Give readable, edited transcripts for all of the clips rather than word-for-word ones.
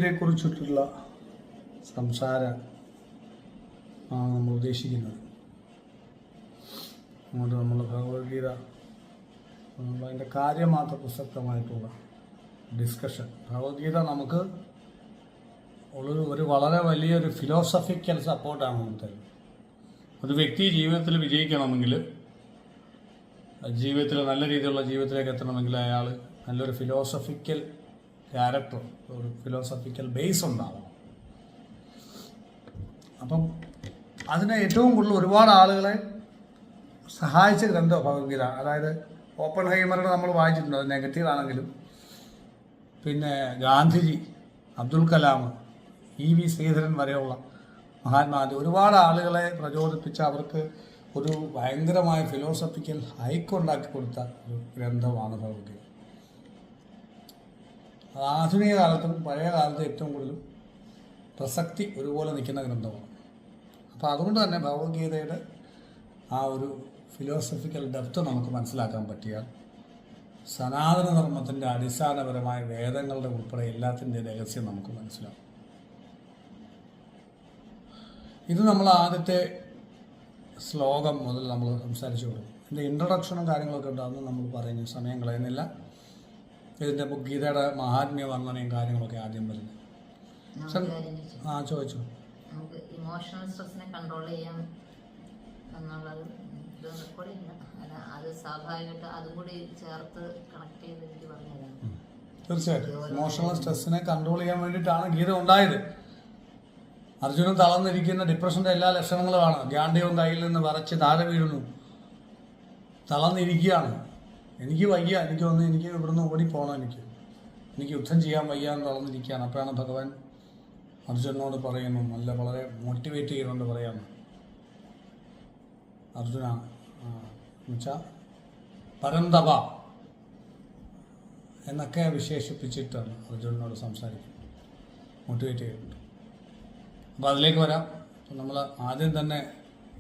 ഭഗവത്ഗീതയെക്കുറിച്ചിട്ടുള്ള സംസാരം ആണ് നമ്മൾ ഉദ്ദേശിക്കുന്നത്. അതുകൊണ്ട് നമ്മൾ ഭഗവത്ഗീത അതിൻ്റെ കാര്യമാത്ര പ്രസക്തമായിട്ടുള്ള ഡിസ്കഷൻ. ഭഗവത്ഗീത നമുക്ക് ഒരു വളരെ വലിയൊരു ഫിലോസഫിക്കൽ സപ്പോർട്ടാണ് നമുക്ക് തരുന്നത്. ഒരു വ്യക്തി ജീവിതത്തിൽ വിജയിക്കണമെങ്കിൽ, ജീവിതത്തിൽ നല്ല രീതിയിലുള്ള ജീവിതത്തിലേക്ക് എത്തണമെങ്കിൽ അയാൾ നല്ലൊരു ഫിലോസഫിക്കൽ ക്യാരക്ടർ, ഒരു ഫിലോസഫിക്കൽ ബേസ് ഉണ്ടാവണം. അപ്പം അതിന് ഏറ്റവും കൂടുതൽ ഒരുപാട് ആളുകളെ സഹായിച്ച ഗ്രന്ഥം ഭഗവത്ഗീത. അതായത് ഓപ്പൺഹൈമറുടെ നമ്മൾ വായിച്ചിട്ടുണ്ട്, അത് നെഗറ്റീവ് ആണെങ്കിലും. പിന്നെ ഗാന്ധിജി, അബ്ദുൽ കലാം, വി ശ്രീധരൻ വരെയുള്ള മഹാത്മാഗാന്ധി ഒരുപാട് ആളുകളെ പ്രചോദിപ്പിച്ച് അവർക്ക് ഒരു ഭയങ്കരമായ ഫിലോസഫിക്കൽ ഹൈക്കുണ്ടാക്കി കൊടുത്ത ഒരു ഗ്രന്ഥമാണ് ഭഗവത്ഗീത. അത് ആധുനിക കാലത്തും പഴയ കാലത്തും ഏറ്റവും കൂടുതൽ പ്രസക്തി ഒരുപോലെ നിൽക്കുന്ന ഗ്രന്ഥമാണ്. അപ്പോൾ അതുകൊണ്ട് തന്നെ ഭഗവത്ഗീതയുടെ ആ ഒരു ഫിലോസഫിക്കൽ ഡെപ്ത് നമുക്ക് മനസ്സിലാക്കാൻ പറ്റിയാൽ സനാതന ധർമ്മത്തിൻ്റെ അടിസ്ഥാനപരമായ വേദങ്ങളുടെ ഉൾപ്പെടെ എല്ലാത്തിൻ്റെ രഹസ്യം നമുക്ക് മനസ്സിലാവും. ഇത് നമ്മൾ ആദ്യത്തെ ശ്ലോകം മുതൽ നമ്മൾ സംസാരിച്ചു കൊടുക്കും. ഇതിൻ്റെ ഇൻട്രൊഡക്ഷനും കാര്യങ്ങളൊക്കെ ഉണ്ട്, അതൊന്നും നമ്മൾ പറയുന്ന സമയം കളയുന്നില്ല. ഇതിൻ്റെ ഗീതയുടെ മഹാത്മ്യ വർണ്ണനയും കാര്യങ്ങളൊക്കെ ആദ്യം വരുന്നത്. ചോദിച്ചു. നമുക്ക് ഇമോഷണൽ സ്ട്രെസ്സിനെ കൺട്രോൾ ചെയ്യാം എന്നുള്ളത് അത് സ്വാഭാവികമായിട്ട് അതും കൂടി ചേർത്ത് കണക്ട് ചെയ്ത് എനിക്ക് പറഞ്ഞതാണ്. തീർച്ചയായിട്ടും ഇമോഷണൽ സ്ട്രെസ്സിനെ കൺട്രോൾ ചെയ്യാൻ വേണ്ടിയിട്ടാണ് ഗീത ഉണ്ടായത്. അർജുനൻ തളർന്നിരിക്കുന്ന ഡിപ്രഷൻ്റെ എല്ലാ ലക്ഷണങ്ങളുമാണ്. ഗാണ്ഡീവം കയ്യിൽ നിന്ന് വരച്ച് താഴെ വീഴുന്നു, തളർന്നിരിക്കുകയാണ്. എനിക്ക് വയ്യ, എനിക്ക് ഇവിടുന്ന് ഓടിപ്പോകണം, എനിക്ക് യുദ്ധം ചെയ്യാൻ വയ്യ എന്ന് തളർന്നിരിക്കുകയാണ്. അപ്പോഴാണ് ഭഗവാൻ അർജുനനോട് പറയുന്നു, വളരെ മോട്ടിവേറ്റ് ചെയ്യുന്നുണ്ട് പറയാമെന്ന്. അർജുന എന്നുവെച്ചാൽ പരന്തപ എന്നൊക്കെ വിശേഷിപ്പിച്ചിട്ടാണ് അർജുനനോട് സംസാരിക്കുന്നത്, മോട്ടിവേറ്റ് ചെയ്യുന്നുണ്ട്. അപ്പോൾ അതിലേക്ക് വരാം. അപ്പോൾ നമ്മൾ ആദ്യം തന്നെ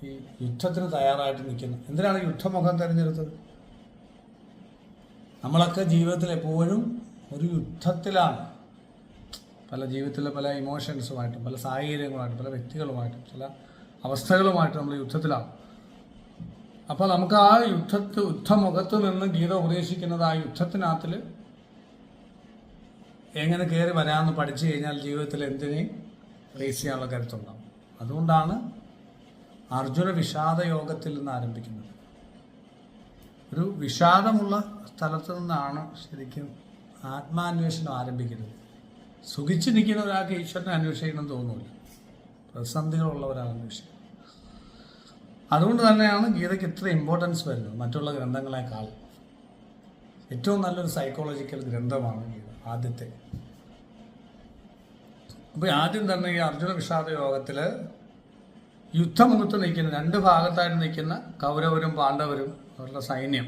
ഈ യുദ്ധത്തിന് തയ്യാറായിട്ട് നിൽക്കുന്നു. എന്തിനാണ് യുദ്ധമുഖം തിരഞ്ഞെടുത്തത്? നമ്മളൊക്കെ ജീവിതത്തിൽ എപ്പോഴും ഒരു യുദ്ധത്തിലാണ്. ജീവിതത്തിലെ പല ഇമോഷൻസുമായിട്ടും പല സാഹചര്യങ്ങളുമായിട്ടും പല വ്യക്തികളുമായിട്ടും ചില അവസ്ഥകളുമായിട്ടും നമ്മൾ യുദ്ധത്തിലാണ്. അപ്പോൾ നമുക്ക് ആ യുദ്ധമുഖത്ത് നിന്ന് ഗീത ഉപദേശിക്കുന്നത് ആ യുദ്ധത്തിനകത്തിൽ എങ്ങനെ കയറി വരാമെന്ന് പഠിച്ചു കഴിഞ്ഞാൽ ജീവിതത്തിൽ എന്തിനേയും ഫേസ് ചെയ്യാനുള്ള കരുത്തുണ്ടാവും. അതുകൊണ്ടാണ് അർജുന വിഷാദ യോഗത്തിൽ നിന്ന് ആരംഭിക്കുന്നത്. ഒരു വിഷാദമുള്ള സ്ഥലത്ത് നിന്നാണ് ശരിക്കും ആത്മാന്വേഷണം ആരംഭിക്കുന്നത്. സുഖിച്ച് നിൽക്കുന്ന ഒരാൾക്ക് ഈശ്വരനെ അന്വേഷിക്കണമെന്ന് തോന്നുന്നില്ല, പ്രതിസന്ധികളുള്ള ഒരാൾ അന്വേഷിക്കണം. അതുകൊണ്ട് തന്നെയാണ് ഗീതയ്ക്ക് ഇത്ര ഇമ്പോർട്ടൻസ് വരുന്നത് മറ്റുള്ള ഗ്രന്ഥങ്ങളെക്കാൾ. ഏറ്റവും നല്ലൊരു സൈക്കോളജിക്കൽ ഗ്രന്ഥമാണ് ഗീത, ആദ്യത്തെ. അപ്പോൾ ആദ്യം തന്നെ ഈ അർജുന വിഷാദ യോഗത്തിൽ യുദ്ധമുഖത്ത് നിൽക്കുന്ന രണ്ട് ഭാഗത്തായിട്ട് നിൽക്കുന്ന കൗരവരും പാണ്ഡവരും അവരുടെ സൈന്യം.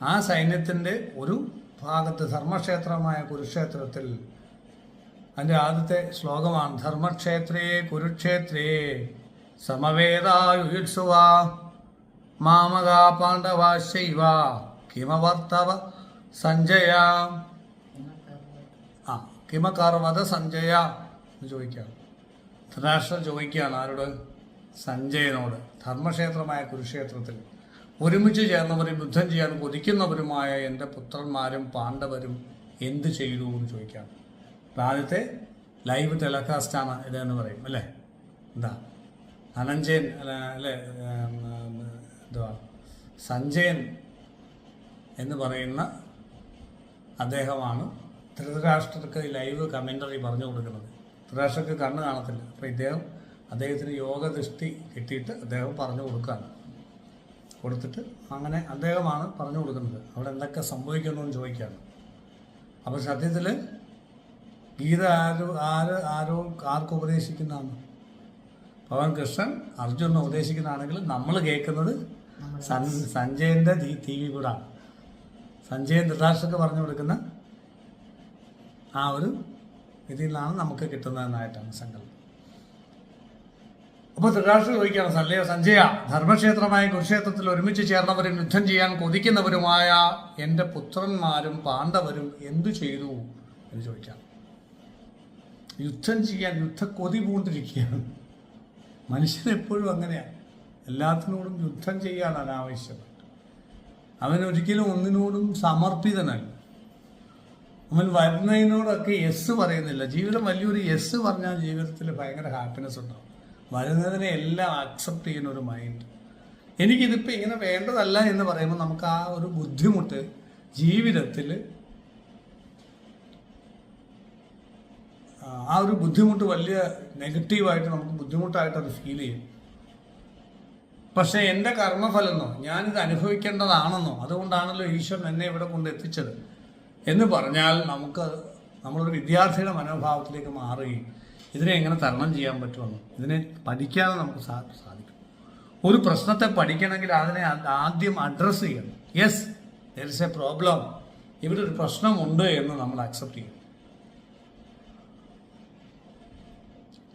ആ സൈന്യത്തിൻ്റെ ഒരു ഭാഗത്ത് ധർമ്മക്ഷേത്രമായ കുരുക്ഷേത്രത്തിൽ അതിൻ്റെ ആദ്യത്തെ ശ്ലോകമാണ്, ധർമ്മക്ഷേത്രേ കുരുക്ഷേത്രേ സമവേദായുത്സുവ മാമകാ പാണ്ഡവാശൈവ കിമവർത്തവ സഞ്ജയ. കിമകർവത സഞ്ജയ എന്ന് ചോദിക്കുകയാണ്. ധൃതരാഷ്ട്രൻ ചോദിക്കുകയാണ് ആരോട്? സഞ്ജയനോട്. ധർമ്മക്ഷേത്രമായ കുരുക്ഷേത്രത്തിൽ ഒരുമിച്ച് ചേർന്നവരും യുദ്ധം ചെയ്യാൻ കൊതിക്കുന്നവരുമായ എൻ്റെ പുത്രന്മാരും പാണ്ഡവരും എന്ത് ചെയ്തു എന്ന് ചോദിക്കുകയാണ്. ആദ്യത്തെ ലൈവ് ടെലികാസ്റ്റാണ് ഇതെന്ന് പറയും അല്ലേ? എന്താ ധനഞ്ജയൻ അല്ലേ, എന്തുവാ സഞ്ജയൻ എന്ന് പറയുന്ന അദ്ദേഹമാണ് ധൃതരാഷ്ട്രർക്ക് ലൈവ് കമൻ്ററി പറഞ്ഞു കൊടുക്കുന്നത്. ധൃതരാഷ്ട്രർക്ക് കണ്ണ് കാണത്തില്ല. അപ്പോൾ അദ്ദേഹത്തിന് യോഗദൃഷ്ടി കിട്ടിയിട്ട് അദ്ദേഹം പറഞ്ഞു കൊടുത്തിട്ട് അങ്ങനെ അദ്ദേഹമാണ് പറഞ്ഞു കൊടുക്കുന്നത് അവിടെ എന്തൊക്കെ സംഭവിക്കുന്നു എന്ന് ചോദിക്കുകയാണ്. അപ്പോൾ സത്യത്തിൽ ഗീത ആർക്ക് ഉപദേശിക്കുന്നതാണ്? ഭഗവാൻ കൃഷ്ണൻ അർജുനനെ ഉപദേശിക്കുന്നതാണെങ്കിൽ നമ്മൾ കേൾക്കുന്നത് സഞ്ജയൻ്റെ ടി വി കൂടാണ്. സഞ്ജയൻ ധൃതരാഷ്ട്രർക്ക് പറഞ്ഞു കൊടുക്കുന്ന ആ ഒരു ഇതിൽ നിന്നാണ് നമുക്ക് കിട്ടുന്നതെന്നായിട്ടാണ് സങ്കല്പം. അപ്പോൾ ധൃതരാഷ്ട്രർ ചോദിക്കുകയാണ്, സഞ്ജയ, ധർമ്മക്ഷേത്രമായ കുരുക്ഷേത്രത്തിൽ ഒരുമിച്ച് ചേർന്നവരും യുദ്ധം ചെയ്യാൻ കൊതിക്കുന്നവരുമായ എൻ്റെ പുത്രന്മാരും പാണ്ഡവരും എന്തു ചെയ്തു എന്ന് ചോദിക്കാം. യുദ്ധം ചെയ്യാൻ യുദ്ധക്കൊതി പൂണ്ടിരിക്കുകയാണ്. മനുഷ്യനെപ്പോഴും അങ്ങനെയാണ്, എല്ലാത്തിനോടും യുദ്ധം ചെയ്യാൻ അനാവശ്യം. അവനൊരിക്കലും ഒന്നിനോടും സമർപ്പിതനല്ല. അവൻ വരുന്നതിനോടൊക്കെ യെസ് പറയുന്നില്ല. ജീവിതം വലിയൊരു യെസ് പറഞ്ഞാൽ ജീവിതത്തിൽ ഭയങ്കര ഹാപ്പിനെസ് ഉണ്ടാവും. വരുന്നതിനെ എല്ലാം അക്സെപ്റ്റ് ചെയ്യുന്ന ഒരു മൈൻഡ്. എനിക്കിതിപ്പോൾ ഇങ്ങനെ വേണ്ടതല്ല എന്ന് പറയുമ്പോൾ നമുക്ക് ആ ഒരു ബുദ്ധിമുട്ട് ജീവിതത്തിൽ, ആ ഒരു ബുദ്ധിമുട്ട് വലിയ നെഗറ്റീവായിട്ട് നമുക്ക് ബുദ്ധിമുട്ടായിട്ട് അത് ഫീൽ ചെയ്യും. പക്ഷേ എൻ്റെ കർമ്മഫലമെന്നോ ഞാനിത് അനുഭവിക്കേണ്ടതാണെന്നോ അതുകൊണ്ടാണല്ലോ ഈശ്വരൻ എന്നെ ഇവിടെ കൊണ്ട് എത്തിച്ചത് എന്ന് പറഞ്ഞാൽ നമുക്ക് നമ്മളൊരു വിദ്യാർത്ഥിയുടെ മനോഭാവത്തിലേക്ക് മാറുകയും ഇതിനെ എങ്ങനെ തരണം ചെയ്യാൻ പറ്റുമെന്ന്, ഇതിനെ പഠിക്കാതെ നമുക്ക് സാധിക്കും. ഒരു പ്രശ്നത്തെ പഠിക്കണമെങ്കിൽ അതിനെ ആദ്യം അഡ്രസ്സ് ചെയ്യണം. Yes, there is A problem, ഇവിടെ ഒരു പ്രശ്നമുണ്ട് എന്ന് നമ്മൾ അക്സെപ്റ്റ് ചെയ്യും.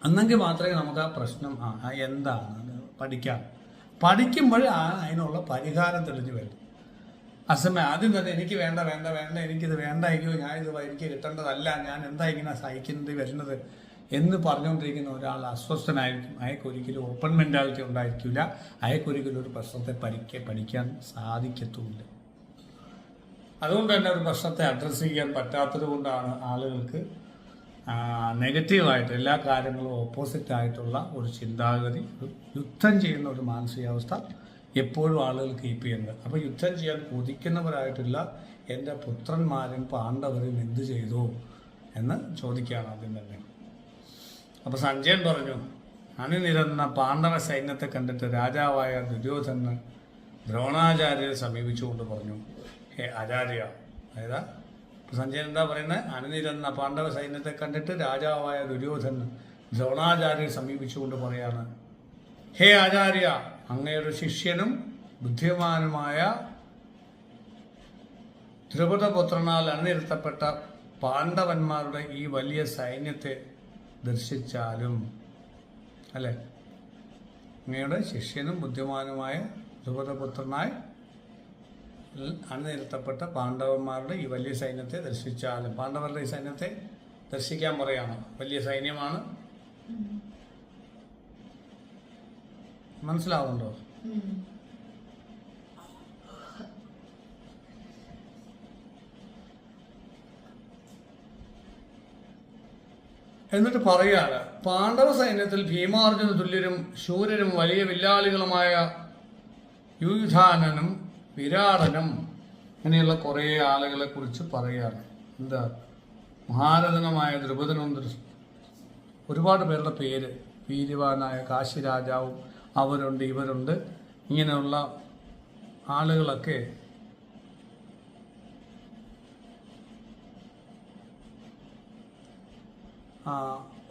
എന്നെങ്കിൽ മാത്രമേ നമുക്ക് ആ പ്രശ്നം എന്താണ് പഠിക്കുമ്പോൾ അതിനുള്ള പരിഹാരം തെളിഞ്ഞു വരും. അസമയം ആദ്യം തന്നെ എനിക്ക് വേണ്ട എനിക്കിത് വേണ്ടായിരിക്കുമോ, എനിക്ക് കിട്ടേണ്ടതല്ല, ഞാൻ എന്താ ഇങ്ങനെ സഹിക്കുന്നത് വരുന്നത് എന്ന് പറഞ്ഞുകൊണ്ടിരിക്കുന്ന ഒരാൾ അസ്വസ്ഥനായിരിക്കും. അയാൾക്കൊരിക്കലും ഓപ്പൺ മെൻറ്റാലിറ്റി ഉണ്ടായിരിക്കില്ല. അയാൾക്കൊരിക്കലും ഒരു പ്രശ്നത്തെ പഠിക്കാൻ സാധിക്കത്തുമില്ല. അതുകൊണ്ട് തന്നെ ഒരു പ്രശ്നത്തെ അഡ്രസ്സ് ചെയ്യാൻ പറ്റാത്തത് കൊണ്ടാണ് ആളുകൾക്ക് നെഗറ്റീവായിട്ട് എല്ലാ കാര്യങ്ങളും ഓപ്പോസിറ്റായിട്ടുള്ള ഒരു ചിന്താഗതി, യുദ്ധം ചെയ്യുന്ന ഒരു മാനസികാവസ്ഥ എപ്പോഴും ആളുകൾ കീപ്പ് ചെയ്യുന്നത്. അപ്പോൾ യുദ്ധം ചെയ്യാൻ കൊതിക്കുന്നവരായിട്ടുള്ള എൻ്റെ പുത്രന്മാരും പാണ്ഡവരും എന്തു ചെയ്തു എന്ന് ചോദിക്കുകയാണ് ആദ്യം തന്നെ. അപ്പോൾ സഞ്ജയൻ പറഞ്ഞു, അണിനിരന്ന പാണ്ഡവ സൈന്യത്തെ കണ്ടിട്ട് രാജാവായ ദുര്യോധനൻ ദ്രോണാചാര്യരെ സമീപിച്ചുകൊണ്ട് പറഞ്ഞു, ഹേ ആചാര്യ. അതായത് സഞ്ജയൻ എന്താ പറയുന്നത്? അണിനിരന്ന പാണ്ഡവ സൈന്യത്തെ കണ്ടിട്ട് രാജാവായ ദുര്യോധനൻ ദ്രോണാചാര്യരെ സമീപിച്ചുകൊണ്ട് പറയാണ്, ഹേ ആചാര്യ, അങ്ങയുടെ ശിഷ്യനും ബുദ്ധിമാനുമായ ദ്രുപദപുത്രനാൽ അണിനിരത്തപ്പെട്ട പാണ്ഡവന്മാരുടെ ഈ വലിയ സൈന്യത്തെ ദർശിച്ചാലും, അല്ലേ, അങ്ങയുടെ ശിഷ്യനും ബുദ്ധിമാനുമായ ദ്രുപദപുത്രനായി അണിനിരത്തപ്പെട്ട പാണ്ഡവന്മാരുടെ ഈ വലിയ സൈന്യത്തെ ദർശിച്ചാലും, പാണ്ഡവരുടെ ഈ സൈന്യത്തെ ദർശിക്കാൻ പറയാണ്. വലിയ സൈന്യമാണ്, മനസ്സിലാവുന്നുണ്ടോ? എന്നിട്ട് പറയാണ്, പാണ്ഡവ സൈന്യത്തിൽ ഭീമാർജുന തുല്യരും ശൂരരും വലിയ വില്ലാളികളുമായ യുയുധാനനും വിരാടനും ഇങ്ങനെയുള്ള കുറേ ആളുകളെ കുറിച്ച് പറയുകയാണ്. എന്താ, മഹാരഥനമായ ദ്രുപദനും ഒരുപാട് പേരുടെ പേര്, വീര്യവാനായ കാശി രാജാവും അവരുണ്ട് ഇവരുണ്ട്, ഇങ്ങനെയുള്ള ആളുകളൊക്കെ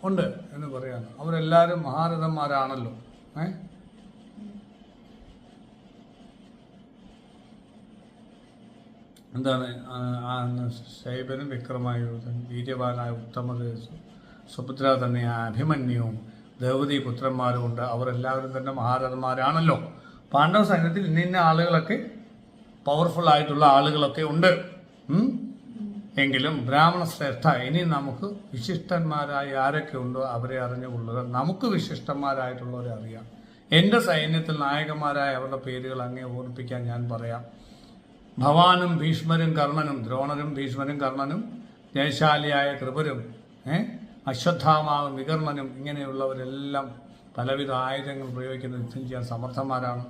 ഉണ്ട് എന്ന് പറയാണ്. അവരെല്ലാവരും മഹാരഥന്മാരാണല്ലോ. എന്താണ്, ശൈബനും വിക്രമായുധൻ, വീര്യവാനായ ഉത്തമദേശം, സുഭദ്ര തന്നെ അഭിമന്യുവും ദ്രൗപദി പുത്രന്മാരും ഉണ്ട്. അവരെല്ലാവരും തന്നെ മഹാരഥന്മാരാണല്ലോ. പാണ്ഡവ സൈന്യത്തിൽ ഇന്ന ആളുകളൊക്കെ പവർഫുൾ ആയിട്ടുള്ള ആളുകളൊക്കെ ഉണ്ട്. എങ്കിലും ബ്രാഹ്മണ ശ്രേഷ്ഠ, ഇനി നമുക്ക് വിശിഷ്ടന്മാരായ ആരൊക്കെ ഉണ്ടോ അവരെ അറിഞ്ഞുകൊള്ളുക. നമുക്ക് വിശിഷ്ടന്മാരായിട്ടുള്ളവരെ അറിയാം. എൻ്റെ സൈന്യത്തിൽ നായകന്മാരായ അവരുടെ പേരുകൾ അങ്ങേ ഓർമ്മിപ്പിക്കാൻ ഞാൻ പറയാം. ഭവാനും ഭീഷ്മരും കർണനും, ദ്രോണരും ഭീഷ്മരും കർണനും, ജയശാലിയായ കൃപരും, അശ്വത്ഥാമാവും വികർണനും, ഇങ്ങനെയുള്ളവരെല്ലാം പലവിധ ആയുധങ്ങൾ പ്രയോഗിക്കുന്ന യുദ്ധം ചെയ്യാൻ സമർത്ഥന്മാരാണ്.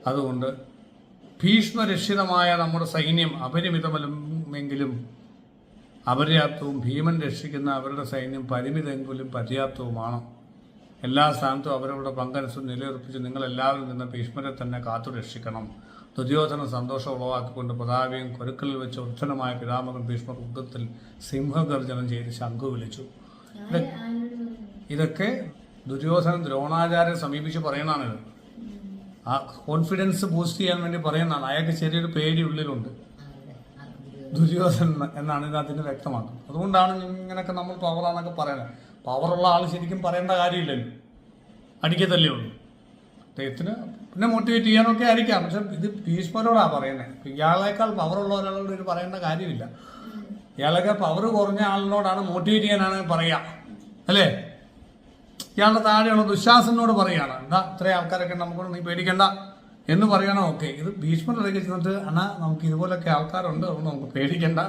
അതുകൊണ്ട് ഭീഷ്മരക്ഷിതമായ നമ്മുടെ സൈന്യം അപരിമിതമെങ്കിലും അപര്യാപ്തവും, ഭീമൻ രക്ഷിക്കുന്ന അവരുടെ സൈന്യം പരിമിതമെങ്കിലും പര്യാപ്തവുമാണ്. എല്ലാ സ്ഥാനത്തും അവരവരുടെ പങ്കനുസരിച്ച് നിലയുറപ്പിച്ച് നിങ്ങളെല്ലാവരും നിന്ന് ഭീഷ്മരെ തന്നെ കാത്തു രക്ഷിക്കണം. ദുര്യോധന സന്തോഷം ഉളവാക്കിക്കൊണ്ട് പതാകയും കൊരുക്കലിൽ വെച്ച് ഉദ്ധനമായ പിതാമകൻ ഭീഷ്മർ യുദ്ധത്തിൽ സിംഹഗർജനം ചെയ്ത് ശംഖു വിളിച്ചു. ഇതൊക്കെ ദുര്യോധനൻ ദ്രോണാചാര്യരെ സമീപിച്ച് പറയുന്നതാണിത്. ആ കോൺഫിഡൻസ് ബൂസ്റ്റ് ചെയ്യാൻ വേണ്ടി പറയുന്നതാണ്. അയാൾക്ക് ചെറിയൊരു പേടി ഉള്ളിലുണ്ട്, ദുര്യോധനൻ എന്നാണ് ഇതിനകത്തിന് വ്യക്തമാക്കുന്നത്. അതുകൊണ്ടാണ് ഇങ്ങനെയൊക്കെ നമ്മൾ പവറാന്നൊക്കെ പറയുന്നത്. പവറുള്ള ആൾ ശരിക്കും പറയേണ്ട കാര്യമില്ലല്ലോ, അടിക്കത്തല്ലേ ഉള്ളൂ. അദ്ദേഹത്തിന് പിന്നെ മോട്ടിവേറ്റ് ചെയ്യാനൊക്കെ ആയിരിക്കാം. പക്ഷെ ഇത് ഭീഷ്മരോടാണ് പറയുന്നത്. ഇയാളേക്കാൾ പവറുള്ള ഒരാളോട് ഇത് പറയേണ്ട കാര്യമില്ല. ഇയാളൊക്കെ പവർ കുറഞ്ഞ ആളിനോടാണ് മോട്ടിവേറ്റ് ചെയ്യാനാണ് പറയുക. അല്ലേ? ഇയാളുടെ താഴെയുള്ള ദുശാസനോട് പറയാണ്, എന്താ ഇത്രയും ആൾക്കാരൊക്കെ നമുക്കൊന്നും നീ പേടിക്കണ്ട എന്ന് പറയണോ? ഓക്കെ, ഇത് ഭീഷ്മരുടെ ഇടയ്ക്ക് ചെന്നിട്ട് അണ്ണാ നമുക്ക് ഇതുപോലൊക്കെ ആൾക്കാരുണ്ട്, അതുകൊണ്ട് നമുക്ക് പേടിക്കണ്ട